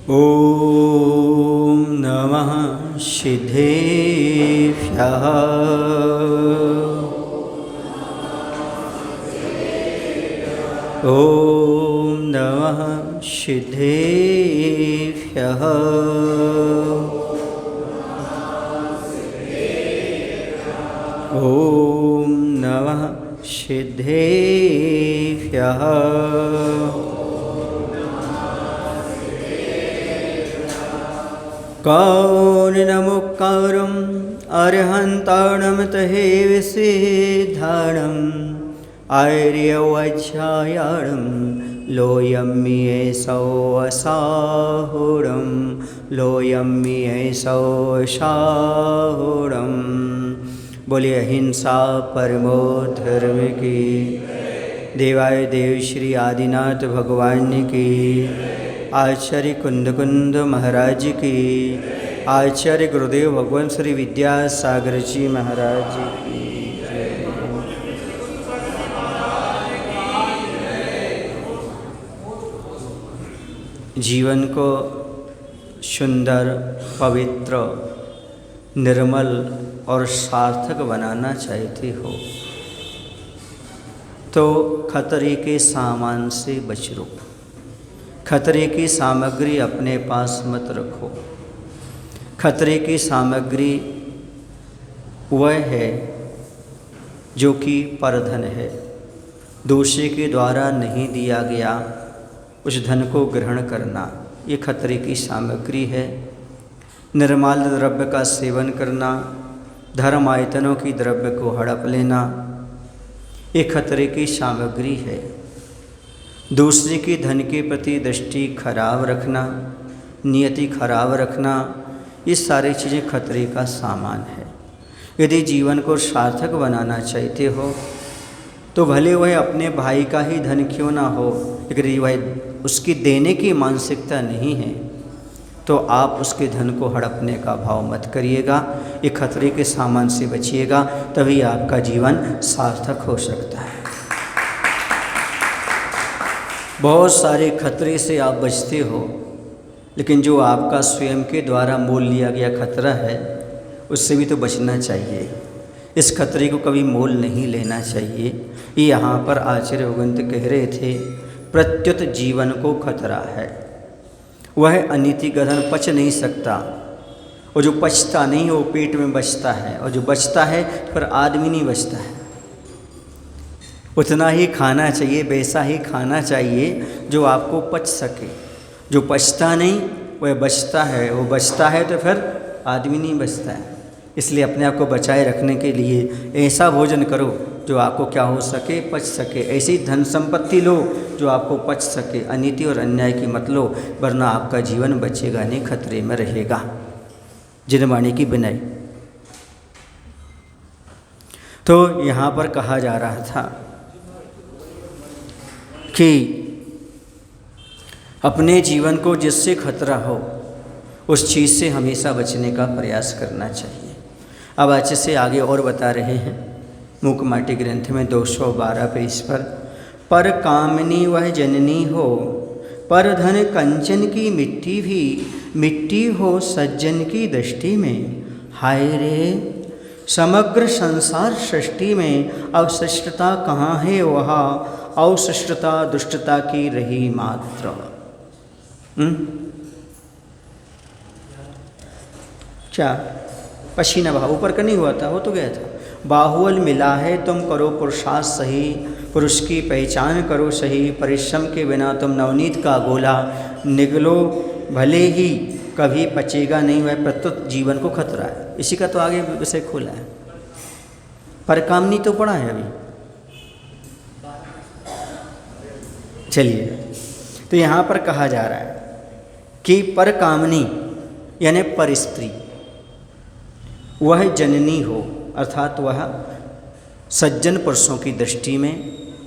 ॐ नमः सिद्धेभ्यः। ॐ नमः सिद्धेभ्यः। ॐ नमः सिद्धेभ्यः। कौर्णमुक्कारम् अर्हन्ताणं तहे विसिद्धाणम् आर्यवच्छायाणं लोयम्येषौ असाहुणं लोयम्येषौ साहुणम्। बोलिए अहिंसा परमो धर्म की। देवाय देव श्री आदिनाथ भगवान की। आचार्य कुंद महाराज की। आचार्य गुरुदेव भगवान श्री विद्यासागर जी महाराज की। जीवन को सुंदर, पवित्र, निर्मल और सार्थक बनाना चाहते हो तो खतरे के सामान से बचो। खतरे की सामग्री अपने पास मत रखो। खतरे की सामग्री वह है जो कि परधन है, दूसरे के द्वारा नहीं दिया गया उस धन को ग्रहण करना, ये खतरे की सामग्री है। निर्माल द्रव्य का सेवन करना, धर्म आयतनों की द्रव्य को हड़प लेना, ये खतरे की सामग्री है। दूसरे के धन के प्रति दृष्टि खराब रखना, नियति खराब रखना, ये सारी चीज़ें खतरे का सामान है। यदि जीवन को सार्थक बनाना चाहते हो तो भले वह अपने भाई का ही धन क्यों ना हो, लेकिन वह उसकी देने की मानसिकता नहीं है तो आप उसके धन को हड़पने का भाव मत करिएगा। ये खतरे के सामान से बचिएगा, तभी आपका जीवन सार्थक हो सकता है। बहुत सारे खतरे से आप बचते हो, लेकिन जो आपका स्वयं के द्वारा मोल लिया गया खतरा है उससे भी तो बचना चाहिए। इस खतरे को कभी मोल नहीं लेना चाहिए। ये यहाँ पर आचार्य भगवंत कह रहे थे, प्रत्युत जीवन को खतरा है। वह अनिति गधन पच नहीं सकता, और जो पचता नहीं वो पेट में बचता है, और जो बचता है फिर आदमी नहीं बचता है। उतना ही खाना चाहिए, वैसा ही खाना चाहिए जो आपको पच सके। जो पचता नहीं वह बचता है, वो बचता है तो फिर आदमी नहीं बचता है। इसलिए अपने आप को बचाए रखने के लिए ऐसा भोजन करो जो आपको क्या हो सके, पच सके। ऐसी धन संपत्ति लो जो आपको पच सके। अनीति और अन्याय की मत लो, वरना आपका जीवन बचेगा नहीं, खतरे में रहेगा। जिनवाणी की विनय। तो यहाँ पर कहा जा रहा था कि अपने जीवन को जिससे खतरा हो उस चीज़ से हमेशा बचने का प्रयास करना चाहिए। अब अच्छे से आगे और बता रहे हैं मूकमाटी ग्रंथ में 212 पेज पर कामनी वह जननी हो, पर धन कंचन की मिट्टी भी मिट्टी हो सज्जन की दृष्टि में। हाय रे समग्र संसार सृष्टि में अवशिष्टता कहाँ है, वहाँ अवशिष्टता दुष्टता की रही मात्र। क्या पसीना बहा ऊपर का नहीं हुआ था, हो तो गया था। बाहुबल मिला है तुम करो पुरुषार्थ सही, पुरुष की पहचान करो सही। परिश्रम के बिना तुम नवनीत का गोला निगलो, भले ही कभी पचेगा नहीं, वह प्रत्युत जीवन को खतरा है। इसी का तो आगे विषय खोला है। परकामनी तो पड़ा है अभी। चलिए, तो यहाँ पर कहा जा रहा है कि परकामनी यानी पर स्त्री वह जननी हो, अर्थात वह सज्जन पुरुषों की दृष्टि में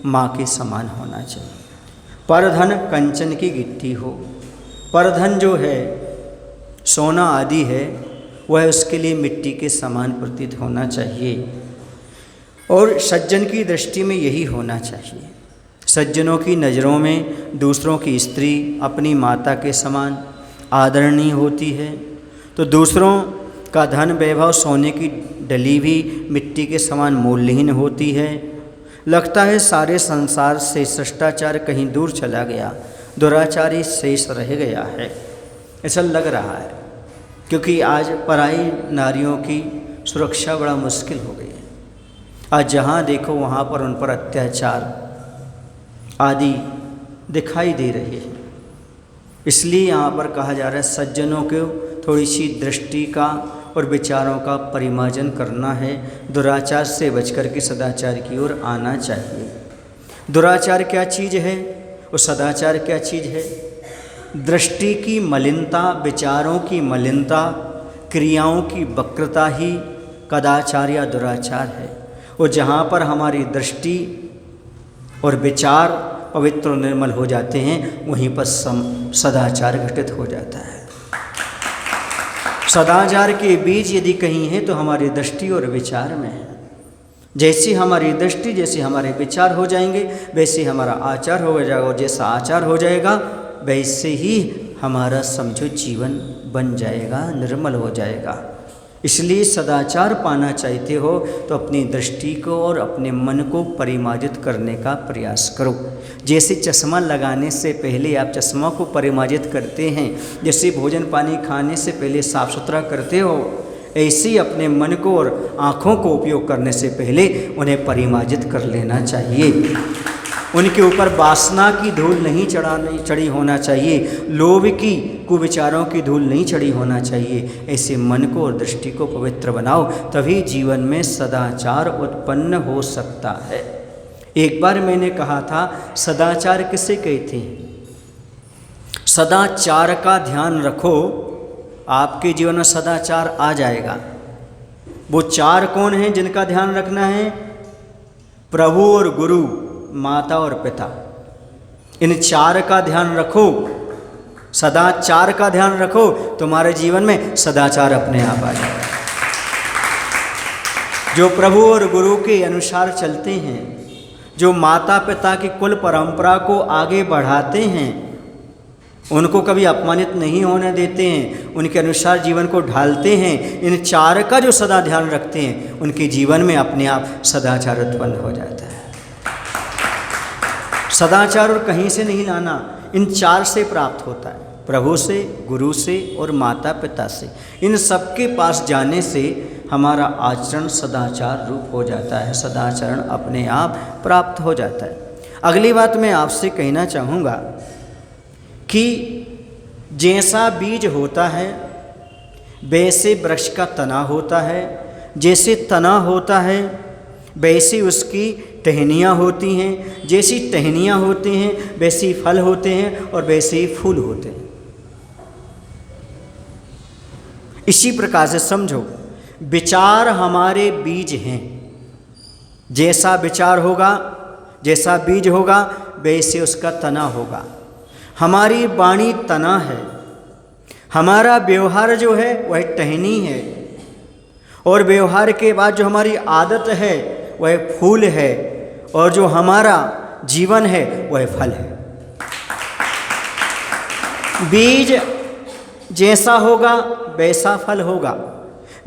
माँ के समान होना चाहिए। परधन कंचन की गिट्टी हो। परधन जो है सोना आदि है, वह उसके लिए मिट्टी के समान प्रतीत होना चाहिए, और सज्जन की दृष्टि में यही होना चाहिए। सज्जनों की नज़रों में दूसरों की स्त्री अपनी माता के समान आदरणीय होती है, तो दूसरों का धन वैभव सोने की डली भी मिट्टी के समान मूल्यहीन होती है। लगता है सारे संसार से शिष्टाचार कहीं दूर चला गया, दुराचारी शेष रह गया है, ऐसा लग रहा है, क्योंकि आज पराई नारियों की सुरक्षा बड़ा मुश्किल हो गई है। आज जहाँ देखो वहाँ पर उन पर अत्याचार आदि दिखाई दे रहे हैं। इसलिए यहाँ पर कहा जा रहा है सज्जनों को थोड़ी सी दृष्टि का और विचारों का परिमार्जन करना है, दुराचार से बचकर के सदाचार की ओर आना चाहिए। दुराचार क्या चीज़ है और सदाचार क्या चीज़ है? दृष्टि की मलिनता, विचारों की मलिनता, क्रियाओं की वक्रता ही कदाचार या दुराचार है। और जहाँ पर हमारी दृष्टि और विचार पवित्र और निर्मल हो जाते हैं, वहीं पर सदाचार घटित हो जाता है। सदाचार के बीज यदि कहीं है तो हमारी दृष्टि और विचार में है। जैसी हमारी दृष्टि, जैसे हमारे विचार हो जाएंगे, वैसे हमारा आचार हो जाएगा, और जैसा आचार हो जाएगा वैसे ही हमारा समझो जीवन बन जाएगा, निर्मल हो जाएगा। इसलिए सदाचार पाना चाहते हो तो अपनी दृष्टि को और अपने मन को परिमार्जित करने का प्रयास करो। जैसे चश्मा लगाने से पहले आप चश्मा को परिमार्जित करते हैं, जैसे भोजन पानी खाने से पहले साफ सुथरा करते हो, ऐसे ही अपने मन को और आँखों को उपयोग करने से पहले उन्हें परिमार्जित कर लेना चाहिए। उनके ऊपर वासना की धूल नहीं चढ़ी होना चाहिए, लोभ की कुविचारों की धूल नहीं चढ़ी होना चाहिए। ऐसे मन को और दृष्टि को पवित्र बनाओ, तभी जीवन में सदाचार उत्पन्न हो सकता है। एक बार मैंने कहा था सदाचार किसे कहते हैं? सदाचार का ध्यान रखो, आपके जीवन में सदाचार आ जाएगा। वो चार कौन हैं जिनका ध्यान रखना है? प्रभु और गुरु, माता और पिता। इन चार का ध्यान रखो, सदाचार का ध्यान रखो, तुम्हारे जीवन में सदाचार अपने आप आ जाएगा। जो प्रभु और गुरु के अनुसार चलते हैं, जो माता पिता की कुल परंपरा को आगे बढ़ाते हैं, उनको कभी अपमानित नहीं होने देते हैं, उनके अनुसार जीवन को ढालते हैं, इन चार का जो सदा ध्यान रखते हैं, उनके जीवन में अपने आप सदाचार उत्पन्न हो जाता है। सदाचार और कहीं से नहीं लाना, इन चार से प्राप्त होता है, प्रभु से, गुरु से और माता पिता से। इन सबके पास जाने से हमारा आचरण सदाचार रूप हो जाता है, सदाचरण अपने आप प्राप्त हो जाता है। अगली बात मैं आपसे कहना चाहूँगा कि जैसा बीज होता है वैसे वृक्ष का तना होता है, जैसे तना होता है वैसी उसकी टहनियाँ होती हैं, जैसी टहनियाँ होती हैं वैसे फल होते हैं और वैसे ही फूल होते हैं। इसी प्रकार से समझो, विचार हमारे बीज हैं। जैसा विचार होगा, जैसा बीज होगा, वैसे उसका तना होगा। हमारी वाणी तना है, हमारा व्यवहार जो है वह टहनी है, और व्यवहार के बाद जो हमारी आदत है वह फूल है, और जो हमारा जीवन है वह फल है। बीज जैसा होगा वैसा फल होगा।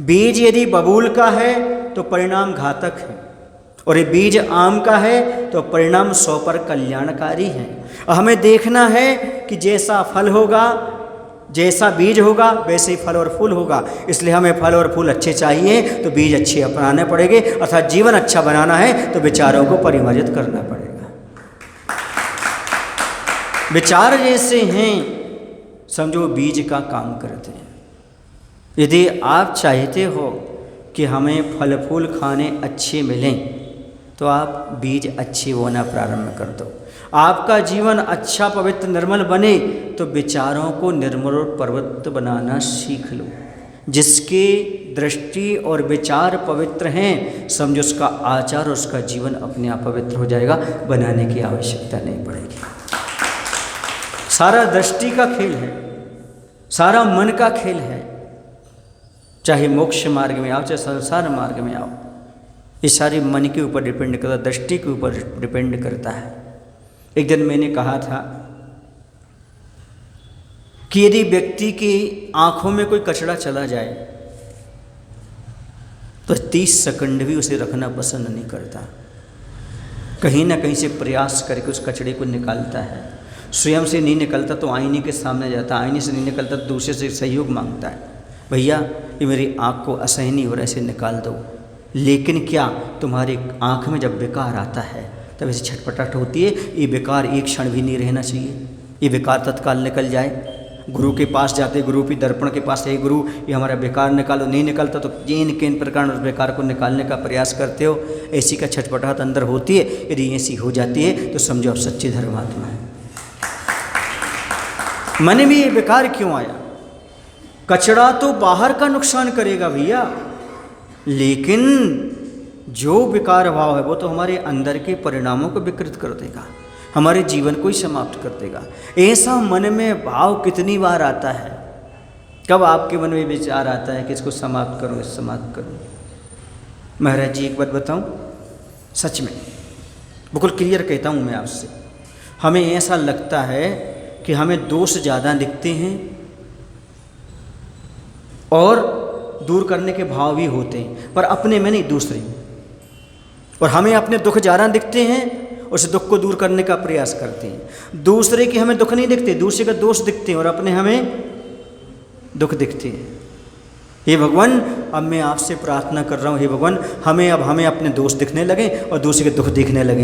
बीज यदि बबूल का है तो परिणाम घातक है, और ये बीज आम का है तो परिणाम 100 पर कल्याणकारी है। हमें देखना है कि जैसा फल होगा, जैसा बीज होगा वैसे ही फल और फूल होगा। इसलिए हमें फल और फूल अच्छे चाहिए तो बीज अच्छे अपनाने पड़ेंगे, अर्थात जीवन अच्छा बनाना है तो विचारों को परिमार्जित करना पड़ेगा। विचार जैसे हैं समझो बीज का काम करते हैं। यदि आप चाहते हो कि हमें फल फूल खाने अच्छे मिलें तो आप बीज अच्छे बोना प्रारंभ कर दो। आपका जीवन अच्छा पवित्र निर्मल बने तो विचारों को निर्मल और पवित्र बनाना सीख लो। जिसकी दृष्टि और विचार पवित्र हैं, समझो उसका आचार और उसका जीवन अपने आप पवित्र हो जाएगा, बनाने की आवश्यकता नहीं पड़ेगी। सारा दृष्टि का खेल है, सारा मन का खेल है। चाहे मोक्ष मार्ग में आओ, चाहे संसार मार्ग में आओ, ये सारी मन के ऊपर डिपेंड करता है, दृष्टि के ऊपर डिपेंड करता है। एक दिन मैंने कहा था कि यदि व्यक्ति की आंखों में कोई कचरा चला जाए तो 30 सेकंड भी उसे रखना पसंद नहीं करता, कहीं ना कहीं से प्रयास करके उस कचरे को निकालता है। स्वयं से नहीं निकलता तो आईने के सामने जाता, आईने से नहीं निकलता तो दूसरे से सहयोग मांगता है, भैया ये मेरी आँख को असहनीय हो रहा है, इसे निकाल दो। लेकिन क्या तुम्हारी आँख में जब विकार आता है तब ऐसी छटपटाहट होती है, ये विकार एक क्षण भी नहीं रहना चाहिए, ये विकार तत्काल निकल जाए। गुरु के पास जाते, गुरु की दर्पण के पास, हे गुरु ये हमारा बेकार निकालो, नहीं निकलता तो जिन किन प्रकार उस बेकार को निकालने का प्रयास करते हो, ऐसी का छटपटाहट अंदर होती है। यदि ऐसी हो जाती है तो समझो आप सच्चे धर्मात्मा है। मन में ये बेकार क्यों आया? कचरा तो बाहर का नुकसान करेगा भैया, लेकिन जो विकार भाव है वो तो हमारे अंदर के परिणामों को विकृत कर देगा, हमारे जीवन को ही समाप्त कर देगा। ऐसा मन में भाव कितनी बार आता है? कब आपके मन में विचार आता है कि इसको समाप्त करूं, इसको समाप्त करूं? महाराज जी एक बात बताऊं, सच में बिल्कुल क्लियर कहता हूं मैं आपसे, हमें ऐसा लगता है कि हमें दोष ज़्यादा दिखते हैं और दूर करने के भाव भी होते हैं, पर अपने में नहीं, दूसरे। और हमें अपने दुख ज़्यादा दिखते हैं, उस दुख को दूर करने का प्रयास करते हैं। दूसरे के हमें दुख नहीं दिखते, दूसरे का दोष दिखते हैं और अपने हमें दुख दिखते हैं। हे भगवान, अब मैं आपसे प्रार्थना कर रहा हूँ, हे भगवान हमें अपने दोष दिखने लगे और दूसरे के दुख दिखने लगे,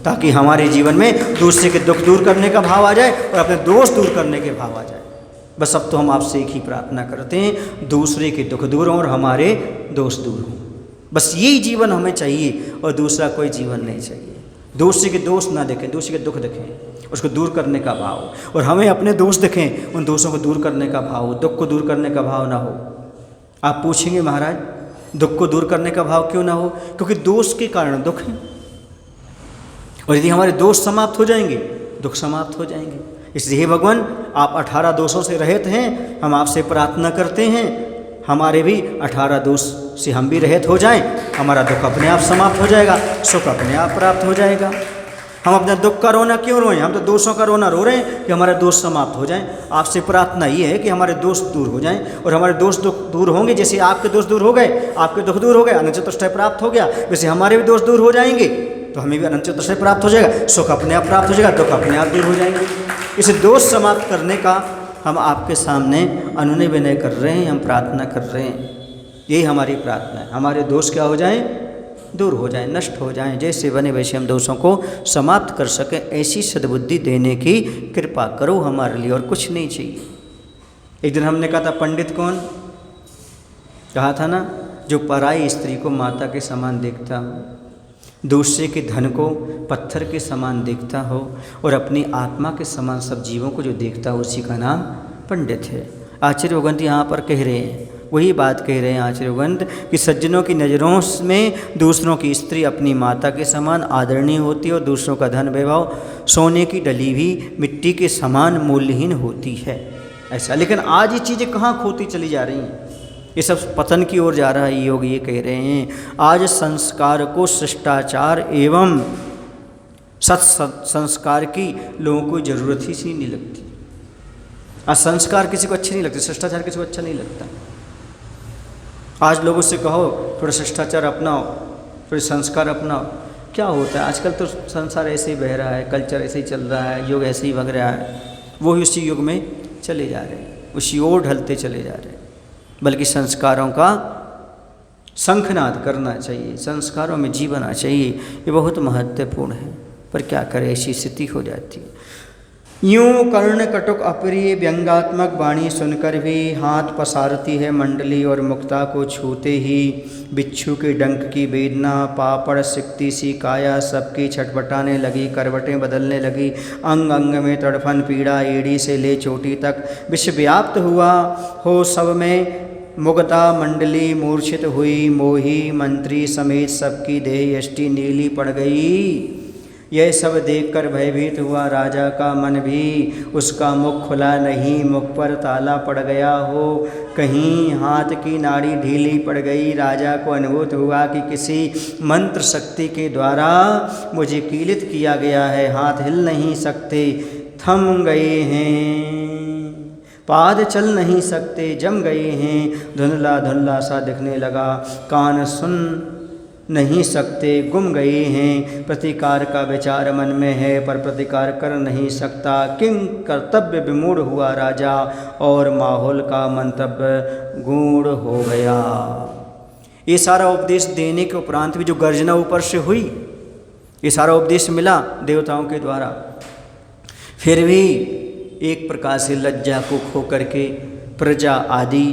ताकि हमारे जीवन में दूसरे के दुख दूर करने का भाव आ जाए और अपने दोष दूर करने के भाव आ जाए। बस अब तो हम आपसे एक ही प्रार्थना करते हैं, दूसरे के दुख दूर हों और हमारे दोष दूर हों। बस यही जीवन हमें चाहिए और दूसरा कोई जीवन नहीं चाहिए। दूसरे के दोष ना देखें, दूसरे के दुख देखें, उसको दूर करने का भाव, और हमें अपने दोष देखें, उन दोषों को दूर करने का भाव, दुख को दूर करने का भाव ना हो। आप पूछेंगे महाराज दुख को दूर करने का भाव क्यों ना हो? क्योंकि दोष के कारण दुख है, और यदि हमारे दोष समाप्त हो जाएंगे दुख समाप्त हो जाएंगे। इसलिए हे भगवान, आप 18 दोषों से रहित हैं, हम आपसे प्रार्थना करते हैं हमारे भी 18 दोष से हम भी रहित हो जाएं, हमारा दुख अपने आप समाप्त हो जाएगा, सुख अपने आप प्राप्त हो जाएगा। हम अपने दुख का रोना क्यों रोएं? हम तो दोषों का रोना रो रहे हैं कि हमारे दोष समाप्त हो जाएं। आपसे प्रार्थना ये है कि हमारे दोष दूर हो जाएं, और हमारे दोष दुख दूर होंगे। जैसे आपके दोष दूर हो गए, आपके दुख दूर हो गए, अनंत चतुष्टय प्राप्त हो गया, वैसे हमारे भी दोष दूर हो जाएंगे तो हमें भी अनंत चतुष्टय प्राप्त हो जाएगा, सुख अपने आप प्राप्त हो जाएगा, दुख अपने आप दूर हो जाएंगे। इसे दोष समाप्त करने का हम आपके सामने अनुनय विनय कर रहे हैं, हम प्रार्थना कर रहे हैं। यही हमारी प्रार्थना है, हमारे दोष क्या हो जाएं? दूर हो जाएं, नष्ट हो जाएं, जैसे बने वैसे हम दोषों को समाप्त कर सकें। ऐसी सद्बुद्धि देने की कृपा करो हमारे लिए, और कुछ नहीं चाहिए। एक दिन हमने कहा था, पंडित कौन? कहा था ना, जो पराई स्त्री को माता के समान देखता हो, दूसरे के धन को पत्थर के समान देखता हो, और अपनी आत्मा के समान सब जीवों को जो देखता हो, उसी का नाम पंडित है। आचार्य उगंत यहाँ पर कह रहे हैं, वही बात कह रहे हैं आचार्य उगंत, कि सज्जनों की नज़रों में दूसरों की स्त्री अपनी माता के समान आदरणीय होती है, और दूसरों का धन वैभव सोने की डली हुई मिट्टी के समान मूल्यहीन होती है। ऐसा, लेकिन आज ये चीज़ें कहाँ खोती चली जा रही हैं? ये सब पतन की ओर जा रहा है। योग ये कह रहे हैं, आज संस्कार को शिष्टाचार एवं सत संस्कार की लोगों को ज़रूरत ही सी नहीं लगती। आज संस्कार किसी को अच्छे नहीं लगते, शिष्टाचार किसी को अच्छा नहीं लगता। आज लोगों से कहो थोड़ा शिष्टाचार अपनाओ, थोड़े संस्कार अपनाओ, क्या होता है? आजकल तो संसार ऐसे ही बह रहा है, कल्चर ऐसे ही चल रहा है, योग ऐसे ही भग रहा है, वो ही उसी युग में चले जा रहे हैं, उसी ओर ढलते चले जा रहे हैं। बल्कि संस्कारों का शंखनाद करना चाहिए, संस्कारों में जीवना चाहिए, ये बहुत महत्वपूर्ण है। पर क्या करें, ऐसी स्थिति हो जाती है। यूं कर्ण कटुक अप्रिय व्यंगात्मक वाणी सुनकर भी हाथ पसारती है मंडली, और मुक्ता को छूते ही बिच्छू के डंक की वेदना, पापड़ सिकती सी काया सबकी छटपटाने लगी, करवटें बदलने लगी, अंग अंग में तड़फन पीड़ा, एड़ी से ले चोटी तक विश्वव्याप्त हुआ हो सब में मुगता मंडली, मूर्छित हुई मोही मंत्री समेत सबकी देह यष्टि नीली पड़ गई। यह सब देखकर भयभीत हुआ राजा का मन भी, उसका मुख खुला नहीं, मुख पर ताला पड़ गया हो, कहीं हाथ की नाड़ी ढीली पड़ गई। राजा को अनुभूत हुआ कि किसी मंत्र शक्ति के द्वारा मुझे कीलित किया गया है, हाथ हिल नहीं सकते, थम गए हैं। पाद चल नहीं सकते जम गए हैं, धुंधला धुंधला सा दिखने लगा, कान सुन नहीं सकते गुम गए हैं, प्रतिकार का विचार मन में है पर प्रतिकार कर नहीं सकता, किंग कर्तव्य विमूढ़ हुआ राजा और माहौल का मंतव्य गूढ़ हो गया। ये सारा उपदेश देने के उपरांत भी जो गर्जना ऊपर से हुई, ये सारा उपदेश मिला देवताओं के द्वारा, फिर भी एक प्रकार से लज्जा को खो करके प्रजा आदि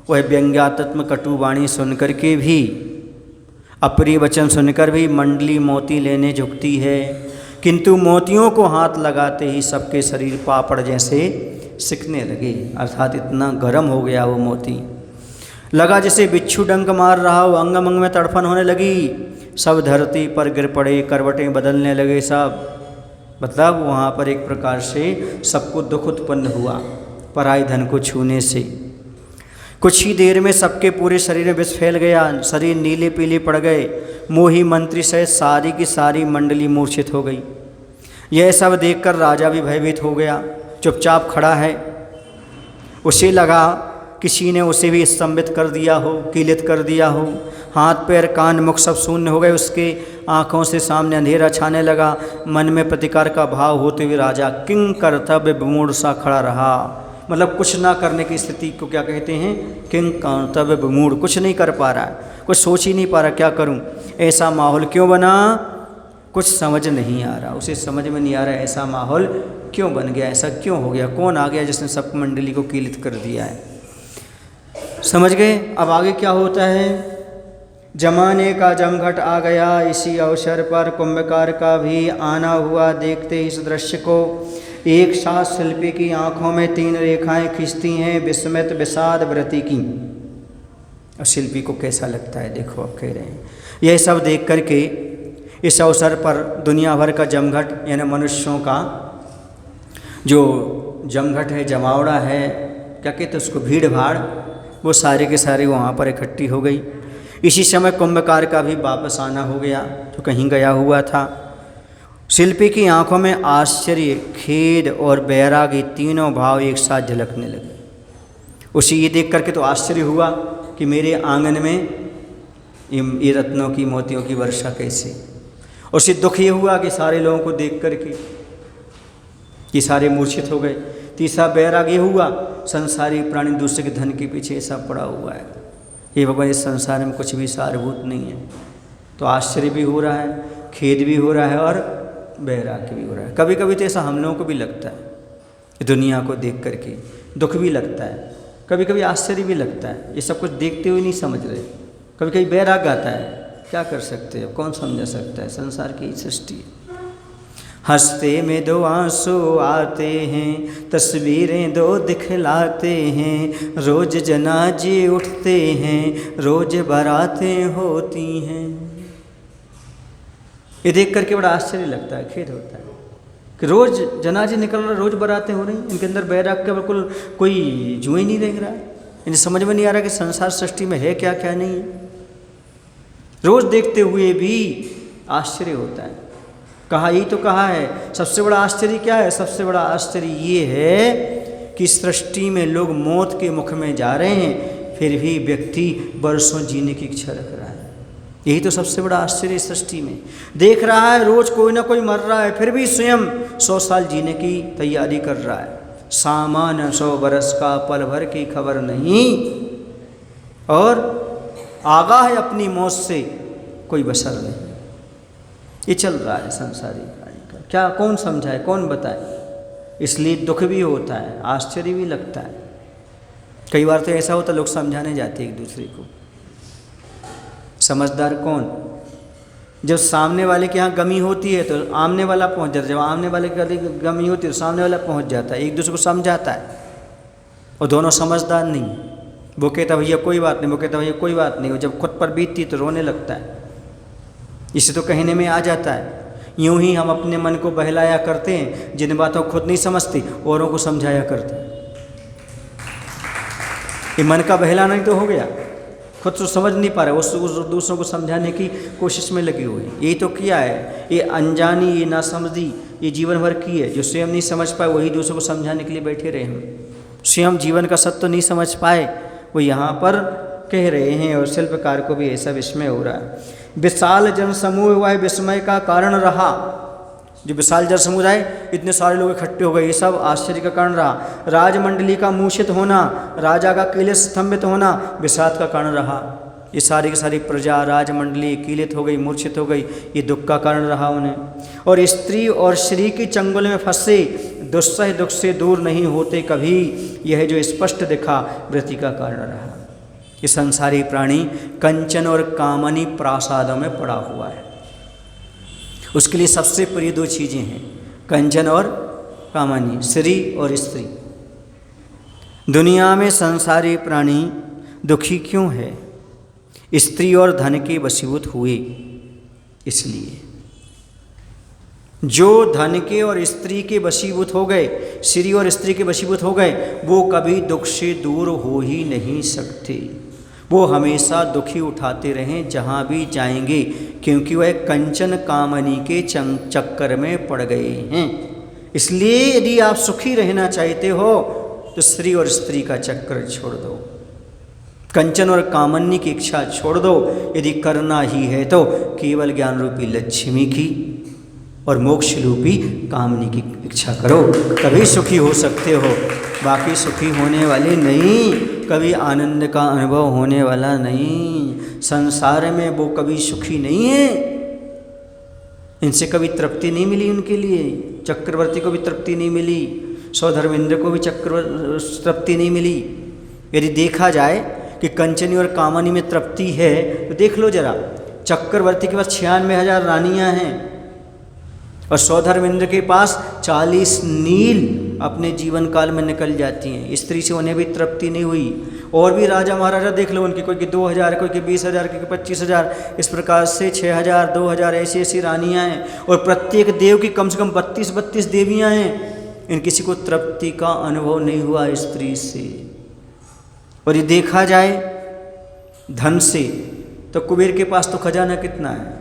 वह व्यंग्यात्मक कटुवाणी सुन करके भी, अप्रिय वचन सुनकर भी मंडली मोती लेने झुकती है, किंतु मोतियों को हाथ लगाते ही सबके शरीर पापड़ जैसे सिकने लगे, अर्थात इतना गर्म हो गया वो मोती, लगा जैसे बिच्छू डंक मार रहा हो, अंग अंग में तड़फन होने लगी, सब धरती पर गिर पड़े, करवटें बदलने लगे सब। मतलब वहाँ पर एक प्रकार से सबको दुख उत्पन्न हुआ पराई धन को छूने से। कुछ ही देर में सबके पूरे शरीर में विष फैल गया, शरीर नीले पीले पड़ गए, मोही मंत्री सहित सारी की सारी मंडली मूर्छित हो गई। यह सब देखकर राजा भी भयभीत हो गया, चुपचाप खड़ा है। उसे लगा किसी ने उसे भी स्तंभित कर दिया हो, कीलित कर दिया हो, हाथ पैर कान मुख सब शून्य हो गए, उसके आँखों से सामने अंधेरा छाने लगा। मन में प्रतिकार का भाव होते हुए राजा किंग कर्तव्य विमूढ़ सा खड़ा रहा। मतलब कुछ ना करने की स्थिति को क्या कहते हैं, किंग कर्तव्य विमूढ़, कुछ नहीं कर पा रहा है, कुछ सोच ही नहीं पा रहा क्या करूं। ऐसा माहौल क्यों बना, कुछ समझ नहीं आ रहा, उसे समझ में नहीं आ रहा ऐसा माहौल क्यों बन गया, ऐसा क्यों हो गया, कौन आ गया जिसने सब मंडली को कीलित कर दिया है। समझ गए। अब आगे क्या होता है, जमाने का जमघट आ गया। इसी अवसर पर कुंभकार का भी आना हुआ। देखते इस दृश्य को एक साथ शिल्पी की आंखों में 3 रेखाएं खींचती हैं, विस्मित विषाद व्रति की। और शिल्पी को कैसा लगता है देखो, अब कह रहे हैं यह सब देख करके इस अवसर पर दुनिया भर का जमघट यानी मनुष्यों का जो जमघट है, जमावड़ा है, क्या कहते उसको, भीड़ भाड़, वो सारे के सारे वहाँ पर इकट्ठी हो गई। इसी समय कुंभकार का भी वापस आना हो गया, तो कहीं गया हुआ था। शिल्पी की आंखों में आश्चर्य, खेद और बैरागी तीनों भाव एक साथ झलकने लगे। उसे ये देख करके तो आश्चर्य हुआ कि मेरे आंगन में ये रत्नों की मोतियों की वर्षा कैसे। उसे दुख ये हुआ कि सारे लोगों को देख करके ये सारे मूर्छित हो गए। तीसरा बैरागी हुआ, संसारी प्राणी दूसरे के धन के पीछे ऐसा पड़ा हुआ है, ये भगवान इस संसार में कुछ भी सारभूत नहीं है। तो आश्चर्य भी हो रहा है, खेद भी हो रहा है और बैरागी भी हो रहा है। कभी कभी तो ऐसा हम लोगों को भी लगता है, दुनिया को देख करके दुख भी लगता है, कभी कभी आश्चर्य भी लगता है, ये सब कुछ देखते हुए नहीं समझ रहे। कभी कभी बैराग आता है, क्या कर सकते हैं, कौन समझा सकता है, संसार की सृष्टि है। हंसते में 2 आंसू आते हैं, तस्वीरें 2 दिखलाते हैं, रोज जनाजे उठते हैं, रोज बारातें होती हैं। ये देख करके बड़ा आश्चर्य लगता है, खेद होता है कि रोज जनाजे निकल रहे, रोज बारातें हो रही, इनके अंदर बैराग का बिल्कुल कोई जुए ही नहीं देख रहा है। इन्हें समझ में नहीं आ रहा कि संसार सृष्टि में है क्या क्या नहीं है। रोज देखते हुए भी आश्चर्य होता है। कहा ही तो कहा है, सबसे बड़ा आश्चर्य क्या है, सबसे बड़ा आश्चर्य ये है कि सृष्टि में लोग मौत के मुख में जा रहे हैं, फिर भी व्यक्ति वर्षों जीने की इच्छा रख रहा है। यही तो सबसे बड़ा आश्चर्य सृष्टि में। देख रहा है रोज कोई ना कोई मर रहा है, फिर भी स्वयं 100 साल जीने की तैयारी कर रहा है। सामान्य 100 बरस का पल भर की खबर नहीं, और आगाह है अपनी मौत से कोई बसर नहीं। ये चल रहा है संसारी प्राणी का, क्या कौन समझाए, कौन बताए। इसलिए दुख भी होता है, आश्चर्य भी लगता है। कई बार तो ऐसा होता है लोग समझाने जाते एक दूसरे को। समझदार कौन, जब सामने वाले के यहाँ गमी होती है तो आमने वाला पहुँच जाता है, जब आमने वाले की गमी होती है तो सामने वाला पहुँच जाता है, एक दूसरे को समझाता है। और दोनों समझदार नहीं, वो कहता भैया कोई बात नहीं, वो कहता भैया कोई बात नहीं, वो जब खुद पर बीतती तो रोने लगता है। इसे तो कहने में आ जाता है। यूं ही हम अपने मन को बहलाया करते हैं, जिन बातों को खुद नहीं समझते औरों को समझाया करते हैं। ये मन का बहलाना ही तो हो गया, खुद तो समझ नहीं पा रहा, उस दूसरों को समझाने की कोशिश में लगी हुई। यही तो किया है, ये अनजानी, ये नासमझी, ये जीवन भर की है। जो स्वयं नहीं समझ पाए वही दूसरों को समझाने के लिए बैठे रहे हम। स्वयं जीवन का सत्य नहीं समझ पाए, वो यहाँ पर कह रहे हैं। और शिल्पकार को भी ऐसा विस्मय हो रहा है। विशाल जन समूह वह विस्मय का कारण रहा। जो विशाल जन समुदाय, इतने सारे लोग इकट्ठे हो गए, ये सब आश्चर्य का कारण रहा। राजमंडली का मूषित होना, राजा का किले स्तंभित होना विषाद का कारण रहा। ये सारी की सारी प्रजा, राजमंडली किलित हो गई, मूर्छित हो गई, ये दुख का कारण रहा उन्हें। और स्त्री और श्री की चंगुल में फंसे दुस्सह दुख से दूर नहीं होते कभी, यह जो स्पष्ट दिखा वृत्ति का कारण रहा। ये संसारी प्राणी कंचन और कामनी प्रासादों में पड़ा हुआ है। उसके लिए सबसे प्रिय दो चीज़ें हैं, कंचन और कामनी, श्री और स्त्री। दुनिया में संसारी प्राणी दुखी क्यों है? स्त्री और धन के वशीभूत हुए इसलिए। जो धन के और स्त्री के वशीभूत हो गए, श्री और स्त्री के वशीभूत हो गए, वो कभी दुख से दूर हो ही नहीं सकते। वो हमेशा दुखी उठाते रहें जहाँ भी जाएंगे, क्योंकि वह कंचन कामनी के चक्कर में पड़ गए हैं। इसलिए यदि आप सुखी रहना चाहते हो तो श्री और स्त्री का चक्कर छोड़ दो, कंचन और कामनी की इच्छा छोड़ दो। यदि करना ही है तो केवल ज्ञान रूपी लक्ष्मी की और मोक्ष रूपी कामनी की इच्छा करो, तभी सुखी हो सकते हो। बाकी सुखी होने वाले नहीं, कभी आनंद का अनुभव होने वाला नहीं। संसार में वो कभी सुखी नहीं है, इनसे कभी तृप्ति नहीं मिली उनके लिए। चक्रवर्ती को भी तृप्ति नहीं मिली, सौधर्मेंद्र को भी तृप्ति नहीं मिली। यदि देखा जाए कि कंचनी और कामनी में तृप्ति है तो देख लो जरा, चक्रवर्ती के पास 96,000 रानियां हैं और सौधर्मेंद्र के पास 40 नील अपने जीवन काल में निकल जाती हैं। स्त्री से उन्हें भी तृप्ति नहीं हुई। और भी राजा महाराजा देख लो, उनकी कोई की 2,000, कोई की 20,000, कोई की 25,000, इस प्रकार से 6,000, 2,000 ऐसी ऐसी रानियां हैं। और प्रत्येक देव की कम से कम 32 देवियां हैं। इन किसी को तृप्ति का अनुभव नहीं हुआ स्त्री से। और ये देखा जाए धन से तो कुबेर के पास तो खजाना कितना है,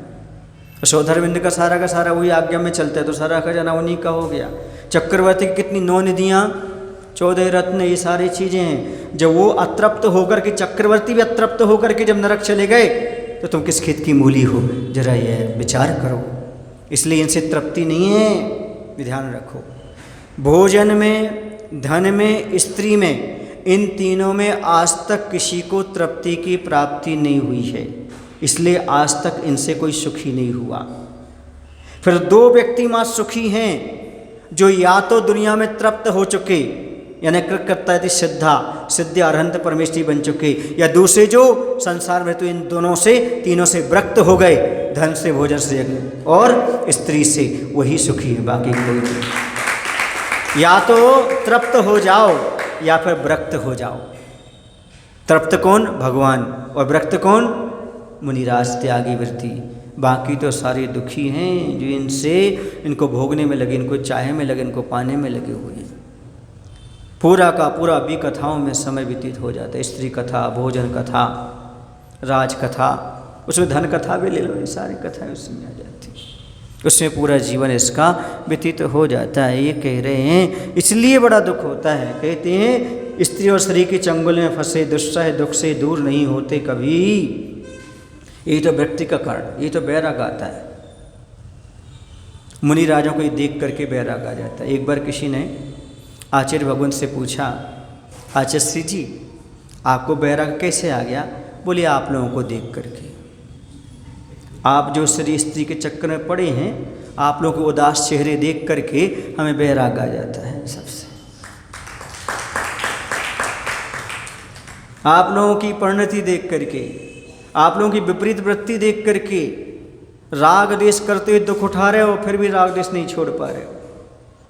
सौधर्मेंद्र का सारा वही आज्ञा में चलता है, तो सारा खजाना उन्हीं का हो गया। चक्रवर्ती की कितनी 9 निधियाँ, 14 रत्न, ये सारी चीज़ें हैं। जब वो अतृप्त होकर के, चक्रवर्ती भी अतृप्त होकर के जब नरक चले गए, तो तुम किस खेत की मूली हो, जरा यह विचार करो। इसलिए इनसे तृप्ति नहीं है, ध्यान रखो। भोजन में, धन में, स्त्री में, इन तीनों में आज तक किसी को तृप्ति की प्राप्ति नहीं हुई है, इसलिए आज तक इनसे कोई सुखी नहीं हुआ। फिर 2 व्यक्ति मात्र सुखी हैं, जो या तो दुनिया में तृप्त हो चुके, यानी करता है सिद्धा, सिद्ध अरहंत परमेष्ठी बन चुके, या दूसरे जो संसार में तो इन दोनों से, तीनों से विरक्त हो गए, धन से, भोजन से और स्त्री से, वही सुखी है, बाकी कोई नहीं। या तो तृप्त हो जाओ या फिर विरक्त हो जाओ। तृप्त कौन? भगवान। और विरक्त कौन? मुनिराज त्यागी वृत्ति। बाकी तो सारे दुखी हैं, जो इनसे, इनको भोगने में लगे, इनको चाहे में लगे, इनको पाने में लगे हुए हैं। पूरा का पूरा भी कथाओं में समय व्यतीत हो जाता है। स्त्री कथा, भोजन कथा, राज कथा, उसमें धन कथा भी ले लो, ये सारी कथाएं उसमें आ जाती, उसमें पूरा जीवन इसका व्यतीत हो जाता है। ये कह रहे हैं, इसलिए बड़ा दुख होता है। कहते हैं स्त्री और स्त्री की चंगुल में फंसे दुस्सह दुख से दूर नहीं होते कभी। यही तो व्यक्ति का कारण, ये तो बैराग आता है। मुनि राजों को ये देख करके बैराग आ जाता है। एक बार किसी ने आचार्य भगवंत से पूछा, आचार्य जी आपको बैराग कैसे आ गया? बोले आप लोगों को देख करके, आप जो स्त्री स्त्री के चक्कर में पड़े हैं, आप लोगों के उदास चेहरे देख करके हमें बैराग आ जाता है सबसे। आप लोगों की परिणति देख करके, आप लोगों की विपरीत वृत्ति देख करके, राग देश करते हुए दुख उठा रहे हो, फिर भी राग देश नहीं छोड़ पा रहे हो।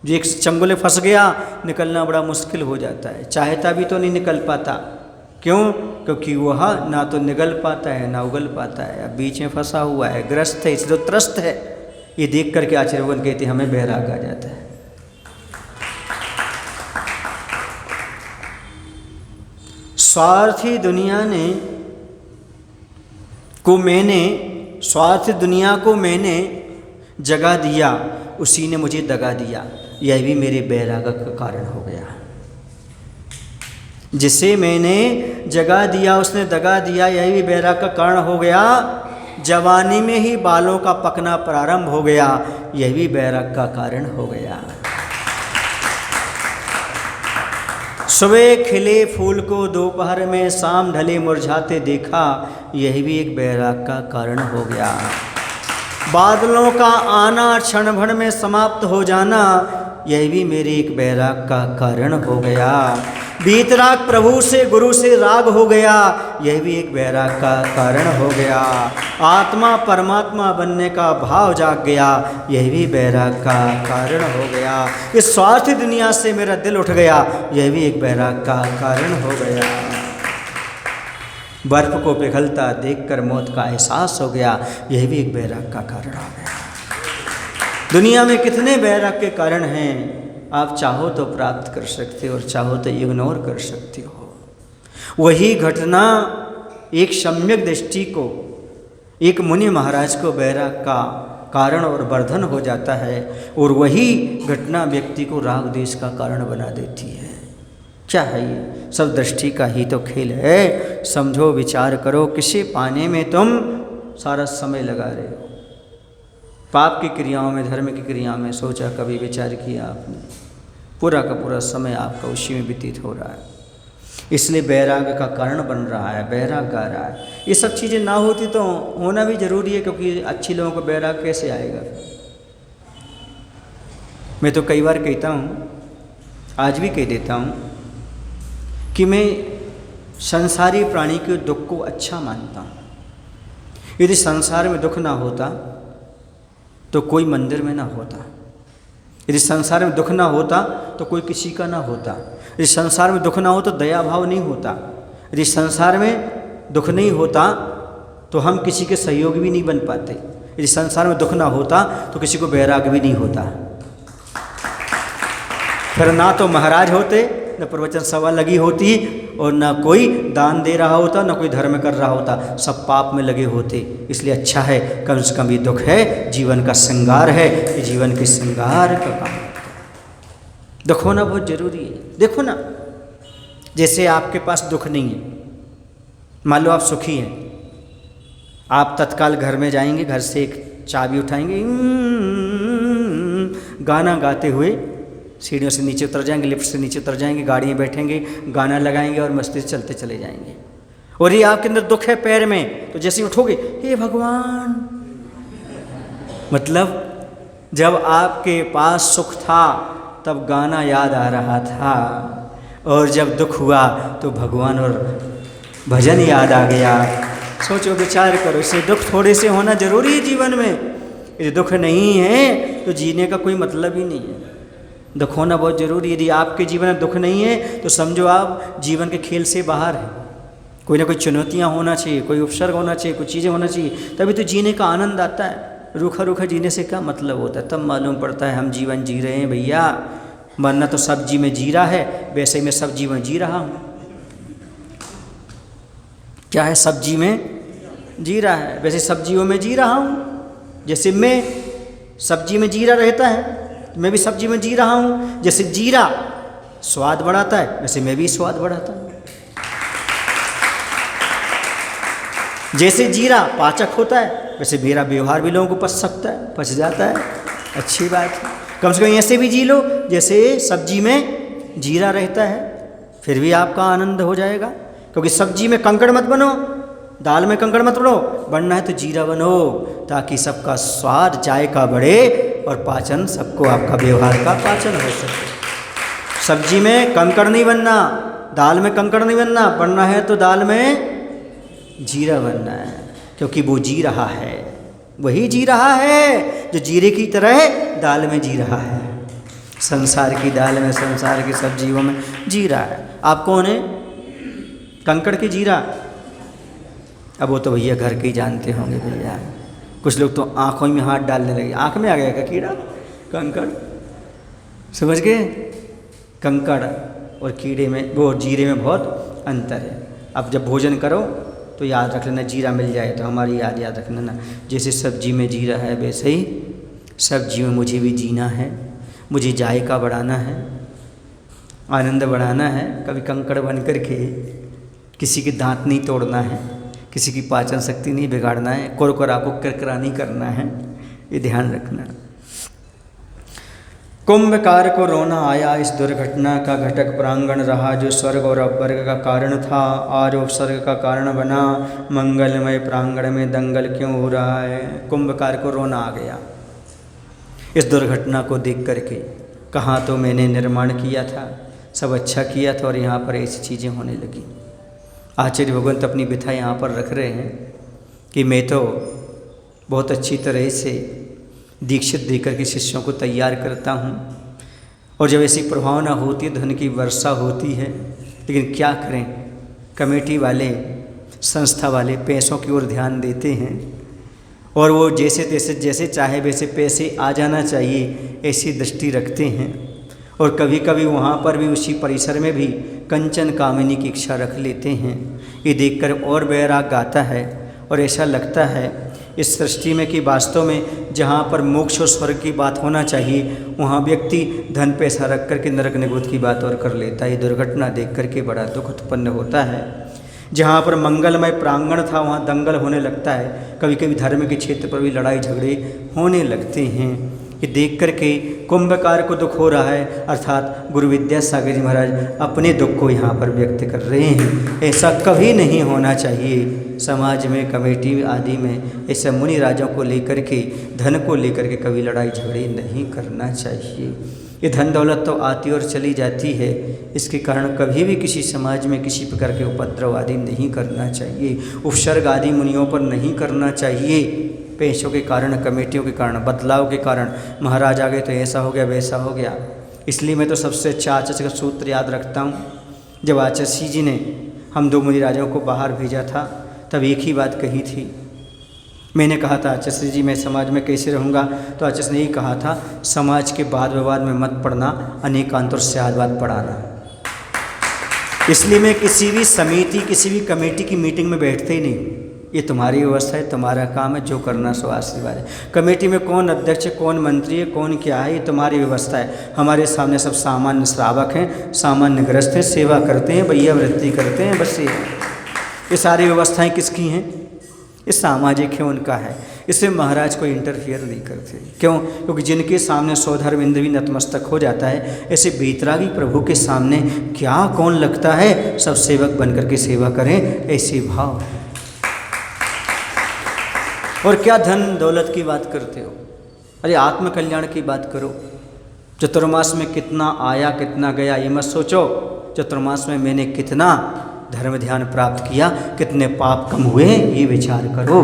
जो एक चंगुल फंस गया, निकलना बड़ा मुश्किल हो जाता है, चाहता भी तो नहीं निकल पाता। क्यों? क्योंकि वह ना तो निगल पाता है ना उगल पाता है, अब बीच में फंसा हुआ है, ग्रस्त है, इसलिए त्रस्त है। ये देख करके आचार्य भगवान कहते हैं हमें बैराग आ जाता है। स्वार्थी दुनिया ने को मैंने, स्वार्थी दुनिया को मैंने जगा दिया, उसी ने मुझे दगा दिया, यह भी मेरे बैराग का कारण हो गया। जिसे मैंने जगा दिया उसने दगा दिया, यही भी बैराग का कारण हो गया। जवानी में ही बालों का पकना प्रारंभ हो गया, यह भी बैराग का कारण हो गया। सुबह खिले फूल को दोपहर में शाम ढले मुरझाते देखा, यह भी एक बैराग का कारण हो गया। बादलों का आना क्षण भर में समाप्त हो जाना, यह भी मेरे एक बैराग का कारण हो गया। वीतराग प्रभु से गुरु से राग हो गया, यह भी एक बैराग का कारण हो गया। आत्मा परमात्मा बनने का भाव जाग गया, यह भी बैराग का कारण हो गया। इस स्वार्थी दुनिया से मेरा दिल उठ गया, यह भी एक बैराग का कारण हो गया। बर्फ को पिघलता देखकर मौत का एहसास हो गया, यह भी एक बैराग का कारण हो गया। दुनिया में कितने बैराग के कारण हैं, आप चाहो तो प्राप्त कर सकते हो और चाहो तो इग्नोर कर सकते हो। वही घटना एक सम्यक दृष्टि को, एक मुनि महाराज को बैराग का कारण और वर्धन हो जाता है, और वही घटना व्यक्ति को राग द्वेष का कारण बना देती है। क्या है ये? सब दृष्टि का ही तो खेल है। समझो, विचार करो, किसे पाने में तुम सारा समय लगा रहे हो? पाप की क्रियाओं में, धर्म की क्रियाओं में सोचा, कभी विचार किया आपने? पूरा का पूरा समय आपका उसी में व्यतीत हो रहा है। इसलिए बैराग का कारण बन रहा है, बैराग गा रहा है। ये सब चीज़ें ना होती तो होना भी जरूरी है, क्योंकि अच्छी लोगों को बैराग कैसे आएगा? मैं तो कई बार कहता हूँ, आज भी कह देता हूँ, कि मैं संसारी प्राणी के दुख को अच्छा मानता हूँ। यदि संसार में दुख ना होता तो कोई मंदिर में ना होता। यदि संसार में दुख ना होता तो कोई किसी का ना होता। यदि संसार में दुख ना हो तो दया भाव नहीं होता। यदि संसार में दुख नहीं होता तो हम किसी के सहयोगी भी नहीं बन पाते। यदि संसार में दुख ना होता तो किसी को बैराग भी नहीं होता। फिर ना तो महाराज होते, न प्रवचन सभा लगी होती, और ना कोई दान दे रहा होता, ना कोई धर्म कर रहा होता। सब पाप में लगे होते। इसलिए अच्छा है, कम से कम ये दुख है, जीवन का श्रृंगार है, ये जीवन के श्रृंगार का काम है। दुख होना बहुत जरूरी है। देखो ना, जैसे आपके पास दुख नहीं है, मान लो आप सुखी हैं, आप तत्काल घर में जाएंगे, घर से एक चाबी उठाएंगे, गाना गाते हुए सीढ़ियों से नीचे उतर जाएंगे, लिफ्ट से नीचे उतर जाएंगे, गाड़ी में बैठेंगे, गाना लगाएंगे और मस्ती से चलते चले जाएंगे। और ये आपके अंदर दुख है पैर में, तो जैसे ही उठोगे, हे भगवान, मतलब जब आपके पास सुख था तब गाना याद आ रहा था, और जब दुख हुआ तो भगवान और भजन याद आ गया। सोचो, विचार करो, इससे दुख थोड़े से होना जरूरी है जीवन में। यदि दुख नहीं है तो जीने का कोई मतलब ही नहीं है। दुख होना बहुत जरूरी है। यदि आपके जीवन में दुख नहीं है तो समझो आप जीवन के खेल से बाहर हैं। कोई ना कोई चुनौतियाँ होना चाहिए, कोई उपसर्ग होना चाहिए, कुछ चीज़ें होना चाहिए, तभी तो जीने का आनंद आता है। रूखा रूखा जीने से क्या मतलब होता है? तब मालूम पड़ता है हम जीवन जी रहे हैं भैया। वरना तो सब्जी में जी रहा है, वैसे ही मैं सब्जी में जी रहा हूँ। क्या है? सब्जी में जी रहा है, वैसे सब्जियों में जी रहा हूँ। जैसे मैं सब्जी में जीरा रहता है, मैं भी सब्जी में जी रहा हूँ। जैसे जीरा स्वाद बढ़ाता है, वैसे मैं भी स्वाद बढ़ाता हूँ। जैसे जीरा पाचक होता है, वैसे मेरा व्यवहार भी लोगों को पच सकता है, पच जाता है। अच्छी बात है, कम से कम ऐसे भी जी लो जैसे सब्जी में जीरा रहता है, फिर भी आपका आनंद हो जाएगा। क्योंकि सब्जी में कंकड़ मत बनो, दाल में कंकड़ मत बनो, बनना है तो जीरा बनो, ताकि सबका स्वाद जायका बढ़े और पाचन, सबको आपका व्यवहार का पाचन हो सके। सब्जी में कंकड़ नहीं बनना, दाल में कंकड़ नहीं बनना है तो दाल में जीरा बनना है, क्योंकि वो जी रहा है, वही जी रहा है जो जीरे की तरह दाल में जी रहा है। संसार की दाल में, संसार की सब्जियों में जी रहा है। आप कौन है? कंकड़ के जीरा? अब वो तो भैया घर के ही जानते होंगे भैया। कुछ लोग तो आँखों में हाथ डालने लगे, आँख में आ गया क्या कीड़ा? कंकड़, समझ गए? कंकड़ और कीड़े में, वो जीरे में बहुत अंतर है। अब जब भोजन करो तो याद रख लेना, जीरा मिल जाए तो हमारी याद रखना ना। जैसे सब्जी में जीरा है, वैसे ही सब्जी में मुझे भी जीना है, मुझे जायका बढ़ाना है। आनंद बढ़ाना है, कभी कंकड़ बन कर के किसी के दांत नहीं तोड़ना है, किसी की पाचन शक्ति नहीं बिगाड़ना है, कुरकुरा को किरकिरा नहीं करना है, ये ध्यान रखना। कुंभकार को रोना आया, इस दुर्घटना का घटक प्रांगण रहा, जो स्वर्ग और अपवर्ग का कारण था आज उपसर्ग का कारण बना। मंगलमय प्रांगण में दंगल क्यों हो रहा है? कुंभकार को रोना आ गया इस दुर्घटना को देख करके। कहाँ तो मैंने निर्माण किया था, सब अच्छा किया था, और यहाँ पर ऐसी चीज़ें होने लगी। आचार्य भगवंत अपनी व्यथा यहाँ पर रख रहे हैं कि मैं तो बहुत अच्छी तरह से दीक्षित देकर के शिष्यों को तैयार करता हूँ, और जब ऐसी प्रभावना होती है, धन की वर्षा होती है, लेकिन क्या करें, कमेटी वाले, संस्था वाले पैसों की ओर ध्यान देते हैं, और वो जैसे तैसे जैसे चाहे वैसे पैसे आ जाना चाहिए ऐसी दृष्टि रखते हैं। और कभी कभी वहाँ पर भी उसी परिसर में भी कंचन कामिनी की इच्छा रख लेते हैं। ये देखकर और वैराग आता है, और ऐसा लगता है इस सृष्टि में कि वास्तव में जहाँ पर मोक्ष और स्वर्ग की बात होना चाहिए, वहाँ व्यक्ति धन पैसा रख करके नरक निगुत की बात और कर लेता है। ये दुर्घटना देख करके बड़ा दुख उत्पन्न होता है। जहाँ पर मंगलमय प्रांगण था वहाँ दंगल होने लगता है, कभी कभी धर्म के क्षेत्र पर भी लड़ाई झगड़े होने लगते हैं। ये देख करके कुंभकार को दुख हो रहा है, अर्थात गुरु विद्यासागर जी महाराज अपने दुख को यहाँ पर व्यक्त कर रहे हैं। ऐसा कभी नहीं होना चाहिए। समाज में, कमेटी आदि में ऐसे मुनि राजों को लेकर के, धन को लेकर के कभी लड़ाई झगड़े नहीं करना चाहिए। ये धन दौलत तो आती और चली जाती है, इसके कारण कभी भी किसी समाज में किसी प्रकार के उपद्रव आदि नहीं करना चाहिए, उपसर्ग आदि मुनियों पर नहीं करना चाहिए। पैसों के कारण, कमेटियों के कारण, बदलाव के कारण महाराज आ गए तो ऐसा हो गया वैसा हो गया। इसलिए मैं तो सबसे अच्छा आचार्य का सूत्र याद रखता हूँ। जब आचार्य जी ने हम दो मुनि राजाओं को बाहर भेजा था, तब एक ही बात कही थी। मैंने कहा था आचार्य जी मैं समाज में कैसे रहूँगा, तो आचार्य ने यही कहा था, समाज के वाद विवाद में मत पड़ना, अनेकांत और स्यादवाद पढ़ाना। इसलिए मैं किसी भी समिति, किसी भी कमेटी की मीटिंग में बैठते ही नहीं। ये तुम्हारी व्यवस्था है, तुम्हारा काम है, जो करना सो आशीर्वाद है। कमेटी में कौन अध्यक्ष है, कौन मंत्री है, कौन क्या है, ये तुम्हारी व्यवस्था है। हमारे सामने सब सामान्य श्रावक हैं, सामान्य गृहस्थ हैं, सेवा करते हैं, भैया वृत्ति करते हैं, बस ये सारी व्यवस्थाएं किसकी हैं? ये सामाजिक है, उनका है। इसमें महाराज कोई इंटरफियर नहीं करते। क्यों? क्योंकि जिनके सामने सौधर्म इंद्र भी नतमस्तक हो जाता है, ऐसे बेतरागी प्रभु के सामने क्या कौन लगता है? सब सेवक बनकर के सेवा करें, ऐसे भाव। और क्या धन दौलत की बात करते हो? अरे आत्मकल्याण की बात करो। चतुर्मास में कितना आया कितना गया ये मत सोचो। चतुर्मास में मैंने कितना धर्म ध्यान प्राप्त किया, कितने पाप कम हुए, ये विचार करो।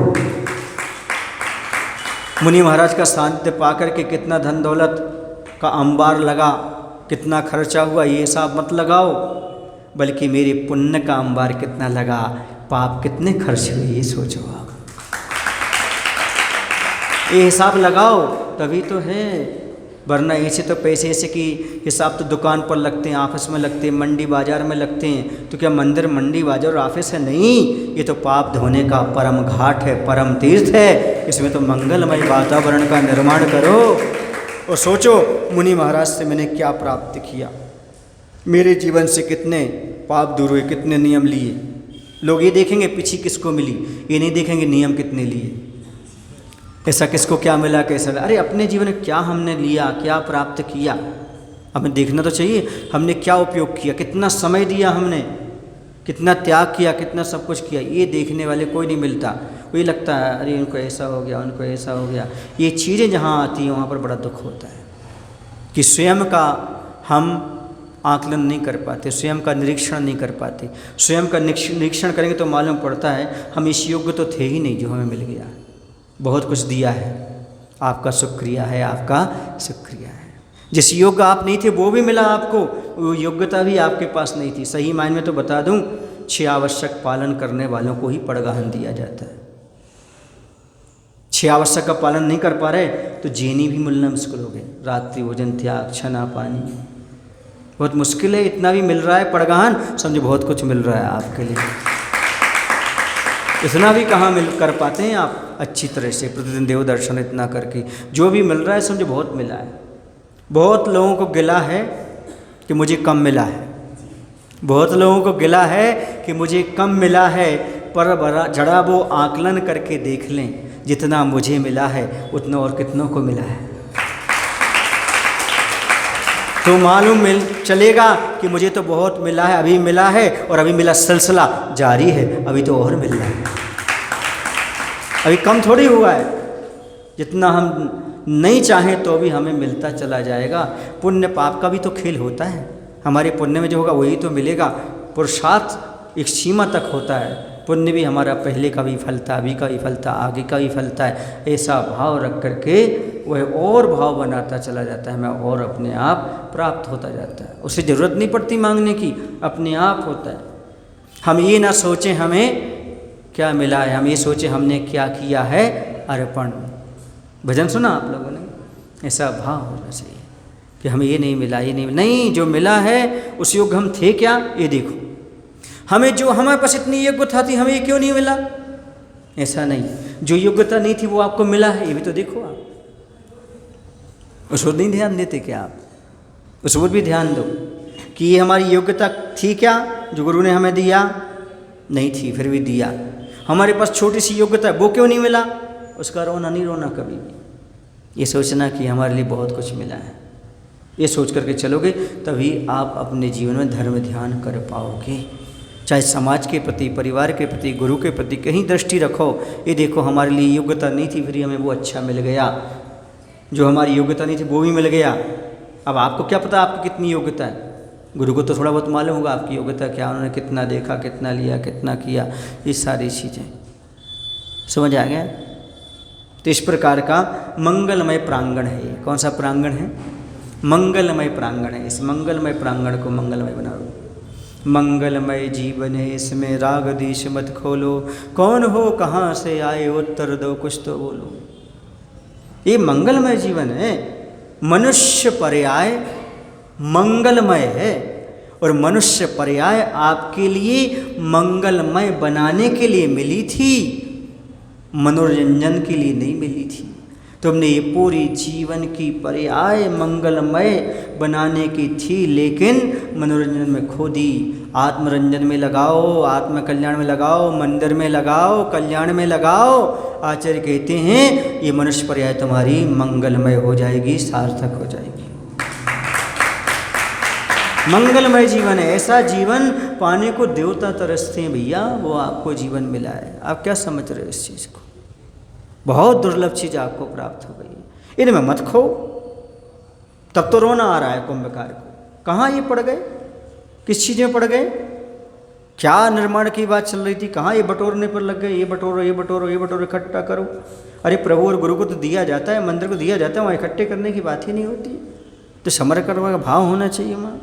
मुनि महाराज का सानिध्य पाकर के कितना धन दौलत का अंबार लगा, कितना खर्चा हुआ, ये हिसाब मत लगाओ, बल्कि मेरे पुण्य का अंबार कितना लगा, पाप कितने खर्च हुए, ये सोचो आप। ये हिसाब लगाओ तभी तो है, वरना ऐसे तो पैसे ऐसे की हिसाब तो दुकान पर लगते हैं, ऑफिस में लगते हैं, मंडी बाजार में लगते हैं। तो क्या मंदिर मंडी बाजार और ऑफिस है? नहीं, ये तो पाप धोने का परम घाट है, परम तीर्थ है। इसमें तो मंगलमय वातावरण का निर्माण करो और सोचो मुनि महाराज से मैंने क्या प्राप्त किया, मेरे जीवन से कितने पाप दूर हुए, कितने नियम लिए। लोग ये देखेंगे पीछे किसको मिली, ये नहीं देखेंगे नियम कितने लिए, ऐसा किसको क्या मिला, कैसा मिला। अरे अपने जीवन में क्या हमने लिया, क्या प्राप्त किया, हमें देखना तो चाहिए। हमने क्या उपयोग किया, कितना समय दिया हमने, कितना त्याग किया, कितना सब कुछ किया, ये देखने वाले कोई नहीं मिलता। वही लगता है अरे उनको ऐसा हो गया, उनको ऐसा हो गया। ये चीज़ें जहाँ आती हैं वहाँ पर बड़ा दुख होता है कि स्वयं का हम आकलन नहीं कर पाते, स्वयं का निरीक्षण नहीं कर पाते। स्वयं का निरीक्षण करेंगे तो मालूम पड़ता है हम इस योग्य तो थे ही नहीं जो हमें मिल गया। बहुत कुछ दिया है, आपका शुक्रिया है, आपका शुक्रिया है। जिस योग्य आप नहीं थे वो भी मिला आपको, वो योग्यता भी आपके पास नहीं थी। सही मायने में तो बता दूं, 6 आवश्यक पालन करने वालों को ही पड़गाहन दिया जाता है। 6 आवश्यक का पालन नहीं कर पा रहे तो जीनी भी मिलना मुश्किल हो गए। रात्रि भोजन त्याग, छना पानी, बहुत मुश्किल है। इतना भी मिल रहा है पड़गाहन, समझो बहुत कुछ मिल रहा है आपके लिए। इतना भी कहाँ मिल कर पाते हैं आप अच्छी तरह से, प्रतिदिन देव दर्शन इतना करके। जो भी मिल रहा है समझो बहुत मिला है। बहुत लोगों को गिला है कि मुझे कम मिला है। बहुत लोगों को गिला है कि मुझे कम मिला है, पर जरा वो आकलन करके देख लें, जितना मुझे मिला है उतना और कितनों को मिला है। तो मालूम चलेगा कि मुझे तो बहुत मिला है, अभी मिला है, और अभी मिला सिलसिला जारी है, अभी तो और मिल रहा है, अभी कम थोड़ी हुआ है। जितना हम नहीं चाहें तो भी हमें मिलता चला जाएगा। पुण्य पाप का भी तो खेल होता है। हमारे पुण्य में जो होगा वही तो मिलेगा। पुरुषार्थ एक सीमा तक होता है। पुण्य भी हमारा पहले का भी फलता, अभी का भी फलता, आगे का भी फलता है। ऐसा भाव रख करके वह और भाव बनाता चला जाता है, मैं और अपने आप प्राप्त होता जाता है। उसे ज़रूरत नहीं पड़ती मांगने की, अपने आप होता है। हम ये ना सोचें हमें क्या मिला है, हम ये सोचें हमने क्या किया है अर्पण। भजन सुना आप लोगों ने? ऐसा भाव होना चाहिए कि हमें ये नहीं मिला, ये नहीं मिला। नहीं, जो मिला है उस योग्य हम थे क्या, ये देखो। हमें जो हमारे पास इतनी योग्यता थी, हमें ये क्यों नहीं मिला? ऐसा नहीं, जो योग्यता नहीं थी वो आपको मिला है, ये भी तो देखो आप। उस पर नहीं ध्यान देते क्या आप? उस पर भी ध्यान दो कि ये हमारी योग्यता थी क्या, जो गुरु ने हमें दिया? नहीं थी, फिर भी दिया। हमारे पास छोटी सी योग्यता है, वो क्यों नहीं मिला? उसका रोना नहीं रोना कभी भी। ये सोचना कि हमारे लिए बहुत कुछ मिला है, ये सोच करके चलोगे तभी आप अपने जीवन में धर्म ध्यान कर पाओगे। चाहे समाज के प्रति, परिवार के प्रति, गुरु के प्रति कहीं दृष्टि रखो। ये देखो हमारे लिए योग्यता नहीं थी, फिर हमें वो अच्छा मिल गया। जो हमारी योग्यता नहीं थी वो भी मिल गया। अब आपको क्या पता आपकी कितनी योग्यता है? गुरु को तो थोड़ा बहुत मालूम होगा आपकी योग्यता क्या, उन्होंने कितना देखा, कितना लिया, कितना किया, ये सारी चीज़ें समझ आ गया। तो इस प्रकार का मंगलमय प्रांगण है। ये कौन सा प्रांगण है? मंगलमय प्रांगण है। इस मंगलमय प्रांगण को मंगलमय बनाओ। मंगलमय जीवन है, इसमें राग देश मत खोलो। कौन हो कहाँ से आए उत्तर दो, कुछ तो बोलो। ये मंगलमय जीवन है। मनुष्य पर्याय मंगलमय है, और मनुष्य पर्याय आपके लिए मंगलमय बनाने के लिए मिली थी, मनोरंजन के लिए नहीं मिली थी। तुमने ये पूरी जीवन की पर्याय मंगलमय बनाने की थी, लेकिन मनोरंजन में खो दी। आत्मरंजन में लगाओ, आत्म कल्याण में लगाओ, मंदिर में लगाओ, कल्याण में लगाओ। आचार्य कहते हैं ये मनुष्य पर्याय तुम्हारी मंगलमय हो जाएगी, सार्थक हो जाएगी। मंगलमय जीवन है। ऐसा जीवन पाने को देवता तरसते हैं भैया, वो आपको जीवन मिला है। आप क्या समझ रहे हो इस चीज़ को? बहुत दुर्लभ चीज़ आपको प्राप्त हो गई है। इनमें मत खो। तब तो रोना आ रहा है कुंभकार को। कहाँ ये पड़ गए? किस चीज़ में पड़ गए? क्या निर्माण की बात चल रही थी, कहाँ ये बटोरने पर लग गए? ये बटोरो, ये बटोरो, ये बटोरो, इकट्ठा करो। अरे प्रभु और गुरु को तो दिया जाता है, मंदिर को दिया जाता है, वहाँ इकट्ठे करने की बात ही नहीं होती। तो समर्पण का भाव होना चाहिए वहाँ।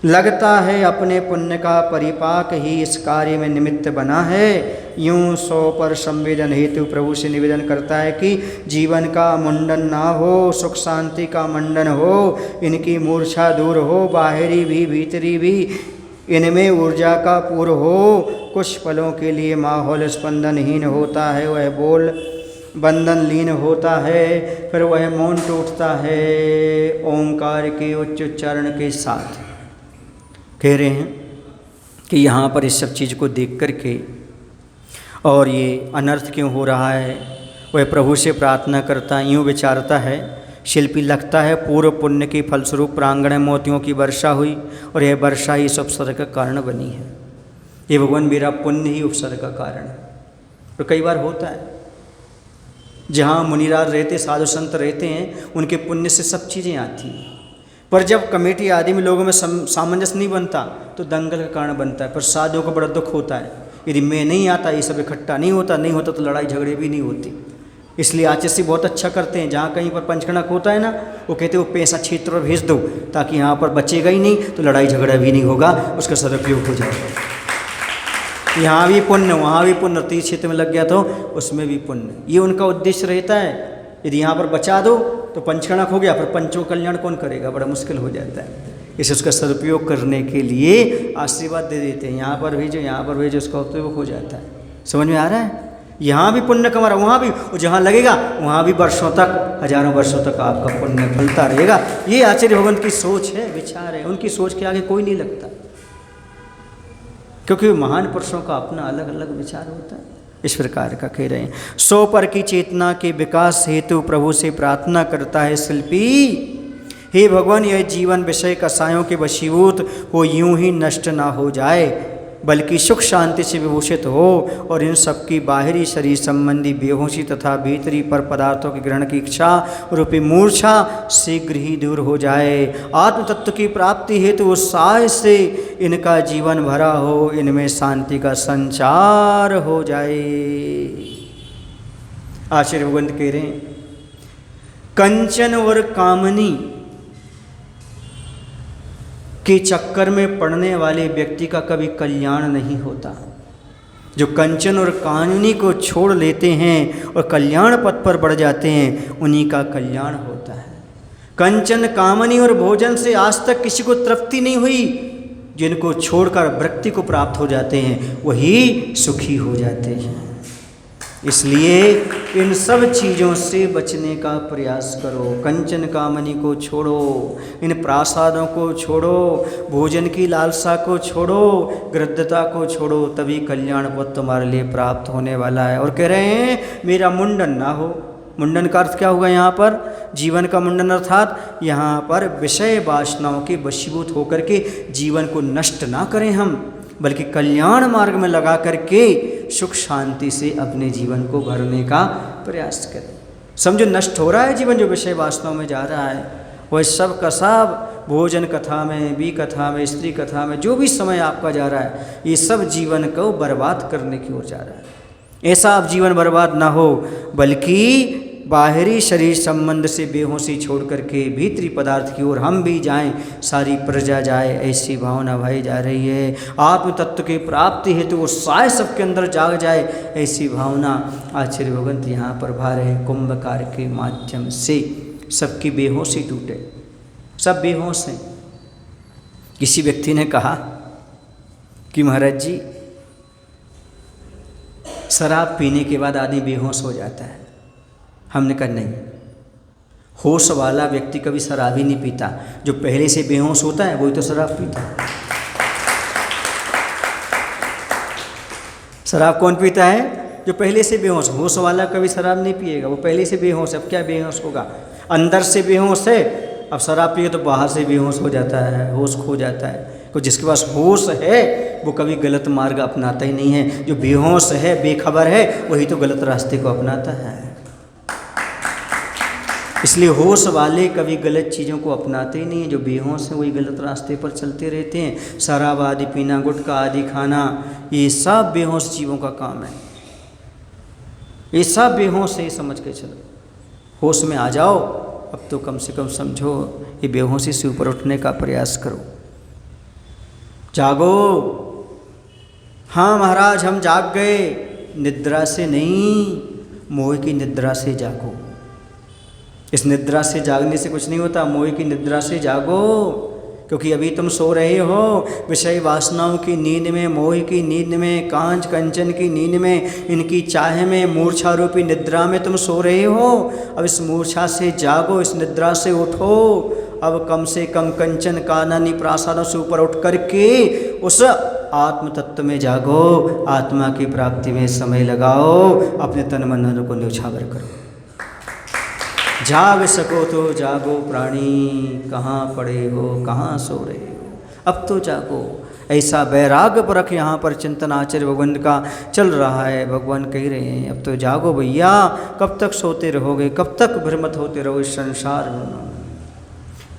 लगता है अपने पुण्य का परिपाक ही इस कार्य में निमित्त बना है। यूं 100 पर संवेदन हेतु प्रभु से निवेदन करता है कि जीवन का मुंडन ना हो, सुख शांति का मंडन हो, इनकी मूर्छा दूर हो, बाहरी भी भीतरी भी इनमें ऊर्जा का पूर हो। कुछ पलों के लिए माहौल स्पंदनहीन होता है, वह बोल बंधन लीन होता है, फिर वह मौन टूटता है ओंकार के उच्च उच्चारण के साथ। कह रहे हैं कि यहाँ पर इस सब चीज़ को देख कर के और ये अनर्थ क्यों हो रहा है, वह प्रभु से प्रार्थना करता, यूँ विचारता है। शिल्पी लगता है पूर्व पुण्य के फलस्वरूप प्रांगण में मोतियों की वर्षा हुई, और यह वर्षा ही इस उपसर्ग का कारण बनी है। ये भगवान मेरा पुण्य ही उपसर्ग का कारण है। और कई बार होता है जहाँ मुनिराज रहते, साधु संत रहते हैं, उनके पुण्य से सब चीज़ें आती हैं, पर जब कमेटी आदि में लोगों में सामंजस्य नहीं बनता तो दंगल का कारण बनता है। पर साधुओं को बड़ा दुख होता है, यदि मैं नहीं आता, ये सब इकट्ठा नहीं होता तो लड़ाई झगड़े भी नहीं होती। इसलिए आचार्य बहुत अच्छा करते हैं, जहाँ कहीं पर पंचकणक होता है ना, वो कहते हैं वो पैसा क्षेत्र पर भेज दो, ताकि यहाँ पर बचेगा ही नहीं, तो लड़ाई झगड़ा भी नहीं होगा, उसका सदुपयोग हो जाएगा। यहाँ भी पुण्य, वहाँ भी पुण्य, तीर्थ क्षेत्र में लग गया तो उसमें भी पुण्य, ये उनका उद्देश्य रहता है। यदि यहाँ पर बचा दो तो पंचकणक हो गया, फिर पंचों कल्याण कौन करेगा, बड़ा मुश्किल हो जाता है। इसे उसका सदुपयोग करने के लिए आशीर्वाद दे देते हैं, यहाँ पर भेजो, यहाँ पर भेजो, उसका उपयोग हो जाता है। समझ में आ रहा है? यहाँ भी पुण्य कमा रहा, वहाँ भी, और जहाँ लगेगा वहाँ भी वर्षों तक, हजारों वर्षों तक आपका पुण्य फलता रहेगा। ये आचार्य भगवंत की सोच है, विचार है। उनकी सोच के आगे कोई नहीं लगता, क्योंकि महान पुरुषों का अपना अलग अलग विचार होता है। इस प्रकार का कह रहे हैं। सो पर की चेतना के विकास हेतु प्रभु से प्रार्थना करता है शिल्पी, हे भगवान यह जीवन विषय कसायों के वशीभूत हो यूं ही नष्ट ना हो जाए, बल्कि सुख शांति से विभूषित हो और इन सबकी बाहरी शरीर संबंधी बेहोशी तथा भीतरी पर पदार्थों के ग्रहण की इच्छा रूपी मूर्छा शीघ्र ही दूर हो जाए। आत्म तत्व की प्राप्ति हेतु उत्साह से इनका जीवन भरा हो, इनमें शांति का संचार हो जाए। आचार्य भगवंत कह रहे हैं, कंचन और कामनी के चक्कर में पड़ने वाले व्यक्ति का कभी कल्याण नहीं होता। जो कंचन और कामनी को छोड़ लेते हैं और कल्याण पथ पर बढ़ जाते हैं, उन्हीं का कल्याण होता है। कंचन कामनी और भोजन से आज तक किसी को तृप्ति नहीं हुई, जिनको छोड़कर वृत्ति को प्राप्त हो जाते हैं वही सुखी हो जाते हैं। इसलिए इन सब चीज़ों से बचने का प्रयास करो। कंचन कामनी को छोड़ो, इन प्रासादों को छोड़ो, भोजन की लालसा को छोड़ो, गृद्धता को छोड़ो, तभी कल्याण पथ तुम्हारे लिए प्राप्त होने वाला है। और कह रहे हैं मेरा मुंडन ना हो। मुंडन का अर्थ क्या होगा यहाँ पर? जीवन का मुंडन, अर्थात यहाँ पर विषय वासनाओं के वशीभूत होकर के जीवन को नष्ट ना करें हम, बल्कि कल्याण मार्ग में लगा करके सुख शांति से अपने जीवन को भरने का प्रयास करें। समझो नष्ट हो रहा है जीवन, जो विषय वासनाओं में जा रहा है, वह सब का सब भोजन कथा में, भी कथा में, स्त्री कथा में जो भी समय आपका जा रहा है, ये सब जीवन को बर्बाद करने की ओर जा रहा है। ऐसा आप जीवन बर्बाद ना हो, बल्कि बाहरी शरीर संबंध से बेहोशी छोड़ करके भीतरी पदार्थ की ओर हम भी जाएं, सारी प्रजा जाए, ऐसी भावना भाई जा रही है। आत्म तत्व की प्राप्ति हेतु उत्साह सबके अंदर जाग जाए, ऐसी भावना आचार्य भगवंत यहाँ पर भा रहे हैं। कुंभकार के माध्यम से सबकी बेहोशी टूटे, सब बेहोश हैं। किसी व्यक्ति ने कहा कि महाराज जी, शराब पीने के बाद आदमी बेहोश हो जाता है। हमने कहा नहीं, होश वाला व्यक्ति कभी शराब ही नहीं पीता। जो पहले से बेहोश होता है वही तो शराब पीता है। शराब कौन पीता है? जो पहले से बेहोश। होश वाला कभी शराब नहीं पिएगा, वो पहले से बेहोश है। अब क्या बेहोश होगा? अंदर से बेहोश है, अब शराब पिए तो बाहर से बेहोश हो जाता है, होश खो जाता है। तो जिसके पास होश है वो कभी गलत मार्ग अपनाता ही नहीं है। जो बेहोश है, बेखबर है, वही तो गलत रास्ते को अपनाता है। इसलिए होश वाले कभी गलत चीज़ों को अपनाते ही नहीं हैं। जो बेहोश हैं वही गलत रास्ते पर चलते रहते हैं। शराब आदि पीना, गुटखा आदि खाना, ये सब बेहोश जीवों का काम है। ये सब बेहोश है, समझ के चलो। होश में आ जाओ, अब तो कम से कम समझो, ये बेहोशी से ऊपर उठने का प्रयास करो। जागो। हाँ महाराज, हम जाग गए। निद्रा से नहीं, मोह की निद्रा से जागो। इस निद्रा से जागने से कुछ नहीं होता, मोह की निद्रा से जागो। क्योंकि अभी तुम सो रहे हो विषय वासनाओं की नींद में, मोह की नींद में, कांच कंचन की नींद में, इनकी चाह में, मूर्छा रूपी निद्रा में तुम सो रहे हो। अब इस मूर्छा से जागो, इस निद्रा से उठो। अब कम से कम कंचन काननी प्रासादों से ऊपर उठ करके उस आत्म तत्व में जागो। आत्मा की प्राप्ति में समय लगाओ, अपने तन मन को न्यौछावर करो। जाग सको तो जागो प्राणी, कहाँ पड़े हो, कहाँ सो रहे हो, अब तो जागो। ऐसा वैराग्य परख यहाँ पर चिंतन आचार्य भगवान का चल रहा है। भगवान कह रहे हैं अब तो जागो भैया, कब तक सोते रहोगे, कब तक भ्रमित होते रहो इस संसार में।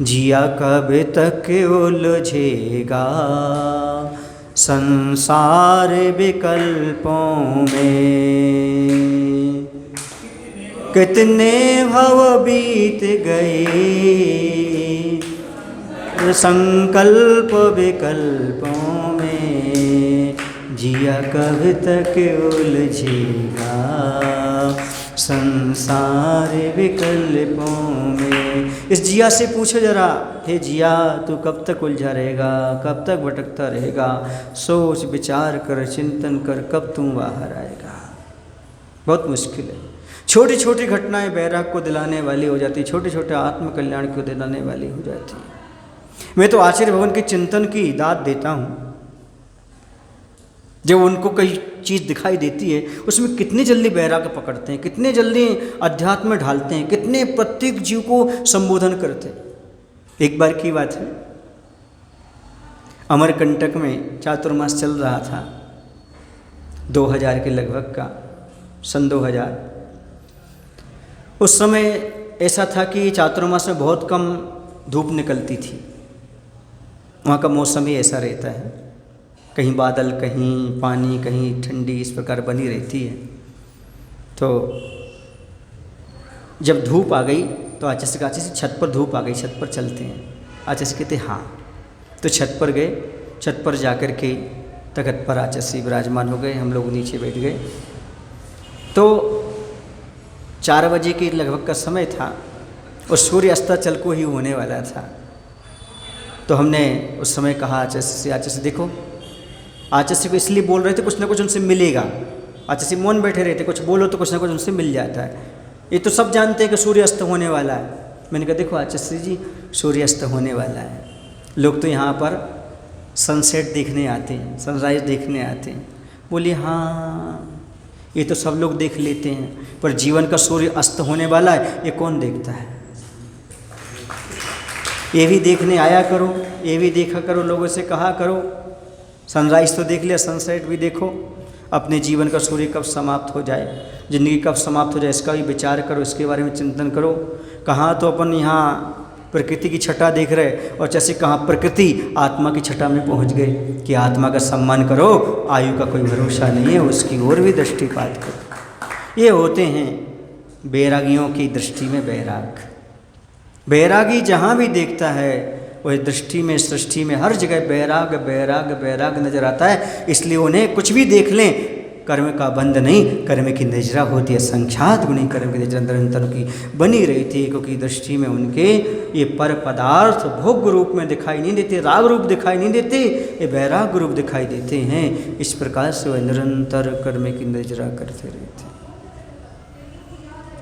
जिया कब तक उलझेगा संसार विकल्पों में, कितने भव बीत गए संकल्प विकल्पों में। जिया कब तक उलझेगा संसार विकल्पों में। इस जिया से पूछो जरा, हे जिया तू कब तक उलझा रहेगा, कब तक भटकता रहेगा। सोच विचार कर, चिंतन कर, कब तू बाहर आएगा। बहुत मुश्किल है। छोटी छोटी घटनाएं बैराग को दिलाने वाली हो जाती, छोटे छोटे आत्मकल्याण को दिलाने वाली हो जाती है। मैं तो आचार्य भगवान के चिंतन की दाद देता हूँ। जब उनको कोई चीज़ दिखाई देती है उसमें कितनी जल्दी बैराग पकड़ते हैं, कितने जल्दी अध्यात्म में ढालते हैं, कितने प्रत्येक जीव को संबोधन करते हैं। एक बार की बात है, अमरकंटक में चातुर्मास चल रहा था 2000 के लगभग का, सन 2000। उस समय ऐसा था कि चातुर्मास में बहुत कम धूप निकलती थी। वहाँ का मौसम ही ऐसा रहता है, कहीं बादल, कहीं पानी, कहीं ठंडी, इस प्रकार बनी रहती है। तो जब धूप आ गई तो आचार्य से छत पर धूप आ गई, छत पर चलते हैं। आचार्य कहते हाँ। तो छत पर गए, छत पर जाकर के तख्त पर आचार्य विराजमान हो गए, हम लोग नीचे बैठ गए। तो 4 बजे के लगभग का समय था और सूर्य अस्ताचल को ही होने वाला था। तो हमने उस समय कहा आचार्य से देखो, आचार्य को इसलिए बोल रहे थे कुछ ना कुछ उनसे मिलेगा। आचार्य मौन बैठे रहते, कुछ बोलो तो कुछ ना कुछ उनसे मिल जाता है। ये तो सब जानते हैं कि सूर्य अस्त होने वाला है। मैंने कहा देखो आचार्य जी, सूर्य अस्त होने वाला है। लोग तो यहाँ पर सनसेट देखने आते हैं, सनराइज़ देखने आते हैं। बोलिए हाँ, ये तो सब लोग देख लेते हैं, पर जीवन का सूर्य अस्त होने वाला है ये कौन देखता है? ये भी देखने आया करो, ये भी देखा करो, लोगों से कहा करो सनराइज़ तो देख लिया, सनसेट भी देखो। अपने जीवन का सूर्य कब समाप्त हो जाए, ज़िंदगी कब समाप्त हो जाए, इसका भी विचार करो, इसके बारे में चिंतन करो। कहाँ तो अपन यहाँ प्रकृति की छटा देख रहे और जैसे कहाँ प्रकृति आत्मा की छटा में पहुँच गए कि आत्मा का सम्मान करो, आयु का कोई भरोसा नहीं है, उसकी ओर भी दृष्टिपात करो। ये होते हैं बैरागियों की दृष्टि में बैराग। बैरागी जहाँ भी देखता है वह दृष्टि में, सृष्टि में हर जगह बैराग बैराग बैराग नजर आता है। इसलिए उन्हें कुछ भी देख लें, कर्म का बंध नहीं, कर्म की नजरा होती है। संख्यात गुणी कर्म की नजरा निरंतर की बनी रही थी, क्योंकि दृष्टि में उनके ये पर पदार्थ भोग रूप में दिखाई नहीं देते, राग रूप दिखाई नहीं देते, ये बैराग रूप दिखाई देते हैं। इस प्रकार से वह निरंतर कर्म की नजरा करते रहते हैं।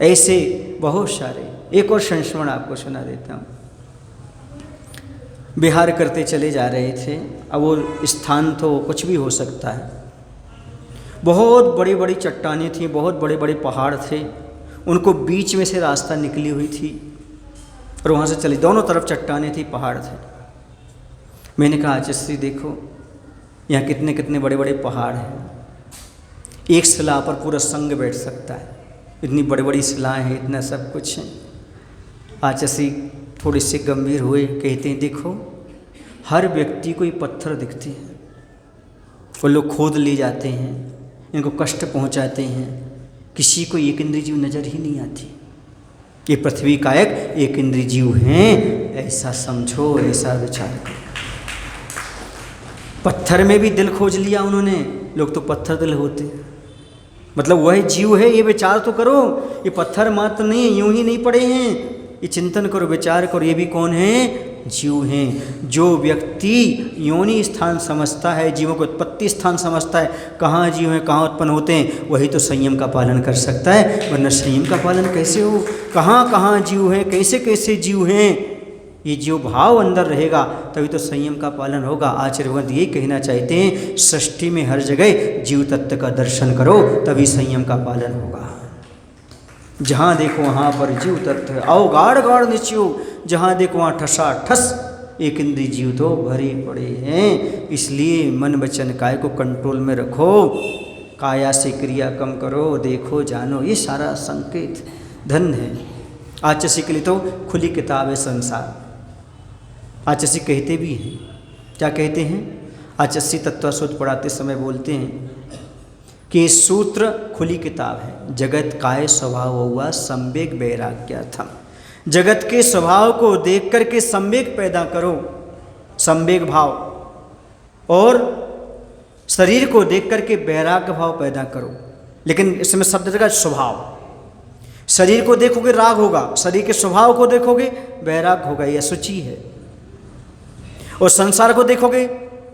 ऐसे बहुत सारे, एक और संस्मरण आपको सुना देता हूँ। विहार करते चले जा रहे थे, अब वो स्थान तो कुछ भी हो सकता है। बहुत बड़ी बड़ी चट्टानें थीं, बहुत बड़े बड़े पहाड़ थे, उनको बीच में से रास्ता निकली हुई थी और वहाँ से चली, दोनों तरफ चट्टानें थी, पहाड़ थे। मैंने कहा आचार्य देखो यहाँ कितने कितने बड़े बड़े पहाड़ हैं, एक शिला पर पूरा संग बैठ सकता है, इतनी बड़ी बड़ी शिलाएँ हैं, इतना सब कुछ है। आचार्य थोड़े से गंभीर हुए, कहते हैं देखो हर व्यक्ति को ये पत्थर दिखते हैं, वो लोग खोद ले जाते हैं, इनको कष्ट पहुंचाते हैं, किसी को एक इंद्रिय जीव नज़र ही नहीं आती। ये पृथ्वी का एक इंद्रिय जीव हैं, ऐसा समझो, ऐसा विचार करो। पत्थर में भी दिल खोज लिया उन्होंने, लोग तो पत्थर दिल होते, मतलब वही जीव है, ये विचार तो करो। ये पत्थर मात्र नहीं, यूं ही नहीं पड़े हैं, ये चिंतन करो, विचार करो, ये भी कौन है? जीव हैं। जो व्यक्ति योनि स्थान समझता है, जीवों को उत्पत्ति स्थान समझता है, कहाँ जीव हैं, कहाँ उत्पन्न होते हैं, वही तो संयम का पालन कर सकता है। वरना संयम का पालन कैसे हो? कहाँ कहाँ जीव हैं, कैसे कैसे जीव हैं, ये जीव भाव अंदर रहेगा तभी तो संयम का पालन होगा। आचार्य भगवंत यही कहना चाहते हैं, सृष्टि में हर जगह जीव तत्व का दर्शन करो, तभी संयम का पालन होगा। जहाँ देखो वहाँ पर जीव तत्व, आओ गाढ़ गाढ़ निश्चय, जहाँ देखो वहाँ ठसा ठस एक इंद्रिय जीव तो भरे पड़े हैं। इसलिए मन वचन काय को कंट्रोल में रखो, काया से क्रिया कम करो, देखो जानो, ये सारा संकेत धन है। आचार्य के लिए तो खुली किताब है संसार। आचार्य कहते भी हैं, क्या कहते हैं? आचार्य तत्वसूत्र पढ़ाते समय बोलते हैं कि सूत्र खुली किताब है। जगत काय स्वभाव हुआ संवेग वैराग्यार्थम। जगत के स्वभाव को देख करके संवेग पैदा करो, संवेग भाव, और शरीर को देख करके वैराग्य भाव पैदा करो। लेकिन इसमें शब्द का स्वभाव, शरीर को देखोगे राग होगा, शरीर के स्वभाव को देखोगे वैराग्य होगा, यह सूची है। और संसार को देखोगे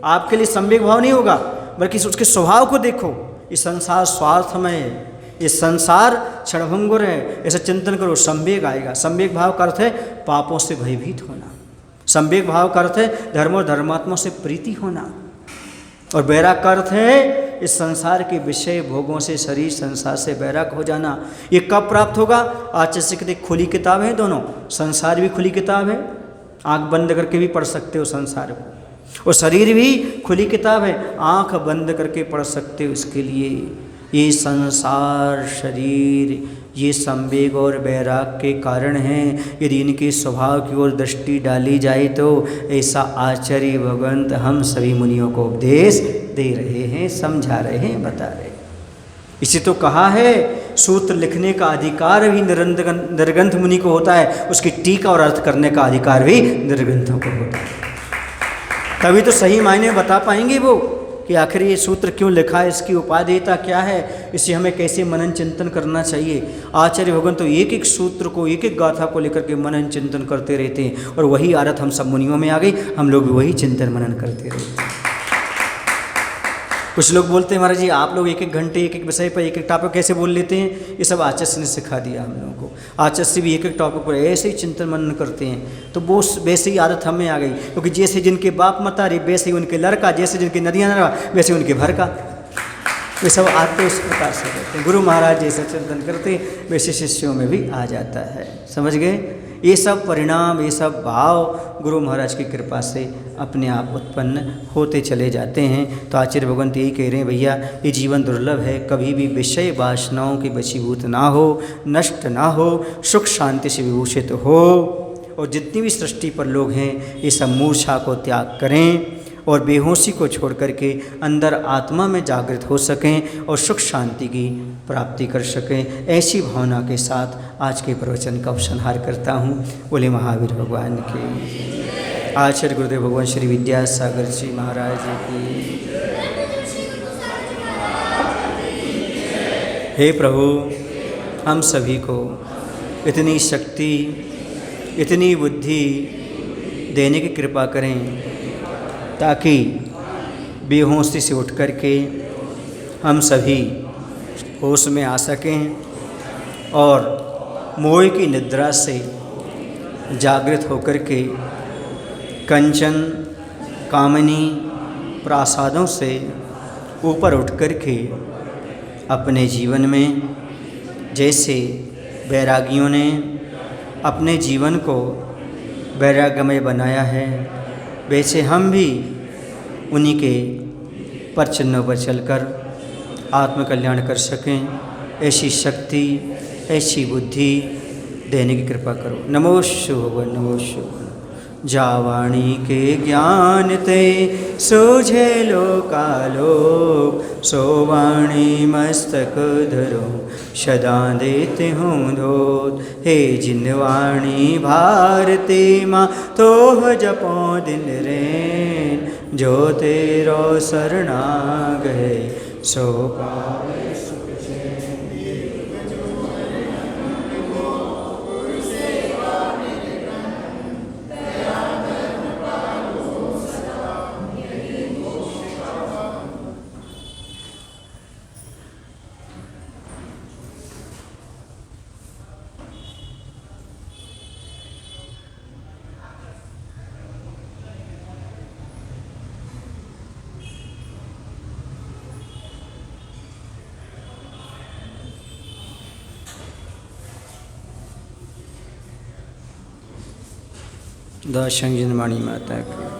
आपके लिए संवेग भाव नहीं होगा, बल्कि उसके स्वभाव को देखो। ये संसार स्वार्थमय है, ये संसार क्षणभंगुर है, ऐसा चिंतन करो। संवेग आएगा। संवेग भाव का अर्थ है पापों से भयभीत होना। संवेग भाव का अर्थ है धर्म और धर्मात्मा से प्रीति होना। और वैराग का अर्थ है इस संसार के विषय भोगों से, शरीर संसार से वैराग हो जाना। ये कब प्राप्त होगा? आचार्य की खुली किताब है दोनों, संसार भी खुली किताब है, आंख बंद करके भी पढ़ सकते हो संसार को, और शरीर भी खुली किताब है, आंख बंद करके पढ़ सकते हो। इसके लिए ये संसार, शरीर, ये संवेग और वैराग के कारण हैं। यदि इनके स्वभाव की ओर दृष्टि डाली जाए तो ऐसा आचार्य भगवंत हम सभी मुनियों को उपदेश दे रहे हैं, समझा रहे हैं, बता रहे हैं। इसी तो कहा है सूत्र लिखने का अधिकार भी निर्ग्रंथ मुनि को होता है, उसकी टीका और अर्थ करने का अधिकार भी निर्ग्रंथों को होता है। तभी तो सही मायने बता पाएंगे वो कि आखिर ये सूत्र क्यों लिखा है, इसकी उपादेयता क्या है, इसे हमें कैसे मनन चिंतन करना चाहिए। आचार्य भगवान तो एक एक सूत्र को, एक एक गाथा को लेकर के मनन चिंतन करते रहते हैं, और वही आदत हम सब मुनियों में आ गई, हम लोग भी वही चिंतन मनन करते रहते हैं। कुछ लोग बोलते हैं महाराज जी आप लोग एक एक घंटे एक एक विषय पर एक एक टॉपिक कैसे बोल लेते हैं? ये सब आचार्य ने सिखा दिया हम लोगों को। आचार्य भी एक एक टॉपिक पर ऐसे ही चिंतन मनन करते हैं, तो वो वैसे ही आदत हमें आ गई। क्योंकि जैसे जिनके बाप मतारी वैसे ही उनके लड़का, जैसे जिनकी नदियाँ नरा वैसे उनके भर का, वे सब आते उस प्रकार से रहते हैं। गुरु महाराज जैसा चिंतन करते वैसे शिष्यों में भी आ जाता है। समझ गए? ये सब परिणाम, ये सब भाव गुरु महाराज की कृपा से अपने आप उत्पन्न होते चले जाते हैं। तो आचार्य भगवंत यही कह रहे हैं, भैया ये जीवन दुर्लभ है, कभी भी विषय वासनाओं के वशीभूत ना हो, नष्ट ना हो, सुख शांति से विभूषित हो। और जितनी भी सृष्टि पर लोग हैं ये सब मूर्छा को त्याग करें और बेहोशी को छोड़ करके अंदर आत्मा में जागृत हो सकें और सुख शांति की प्राप्ति कर सकें। ऐसी भावना के साथ आज के प्रवचन का उपसंहार करता हूँ। बोले महावीर भगवान के, आचार्य गुरुदेव भगवान श्री विद्यासागर जी महाराज की। हे प्रभु, हम सभी को इतनी शक्ति, इतनी बुद्धि देने की कृपा करें ताकि बेहोशी से उठ कर के हम सभी होश में आ सकें और मोह की निद्रा से जागृत होकर के कंचन कामनी प्रासादों से ऊपर उठ कर के अपने जीवन में जैसे वैरागियों ने अपने जीवन को वैराग्यमय बनाया है, वैसे हम भी उन्हीं के पर चिन्हों पर चलकर आत्मकल्याण कर सकें। ऐसी शक्ति, ऐसी बुद्धि देने की कृपा करो। नमो शुभ, नमो शुभ। जावाणी के ज्ञान ते सोझे लोकालोक, सोवाणी मस्तक धरो सदा देते हूँ धोत। हे जिनवाणी भारती माँ तोह जपो दिन रैन, जो तेरो शरणा गए सो पावे सुख चैन। दास संजन वाणी माता की।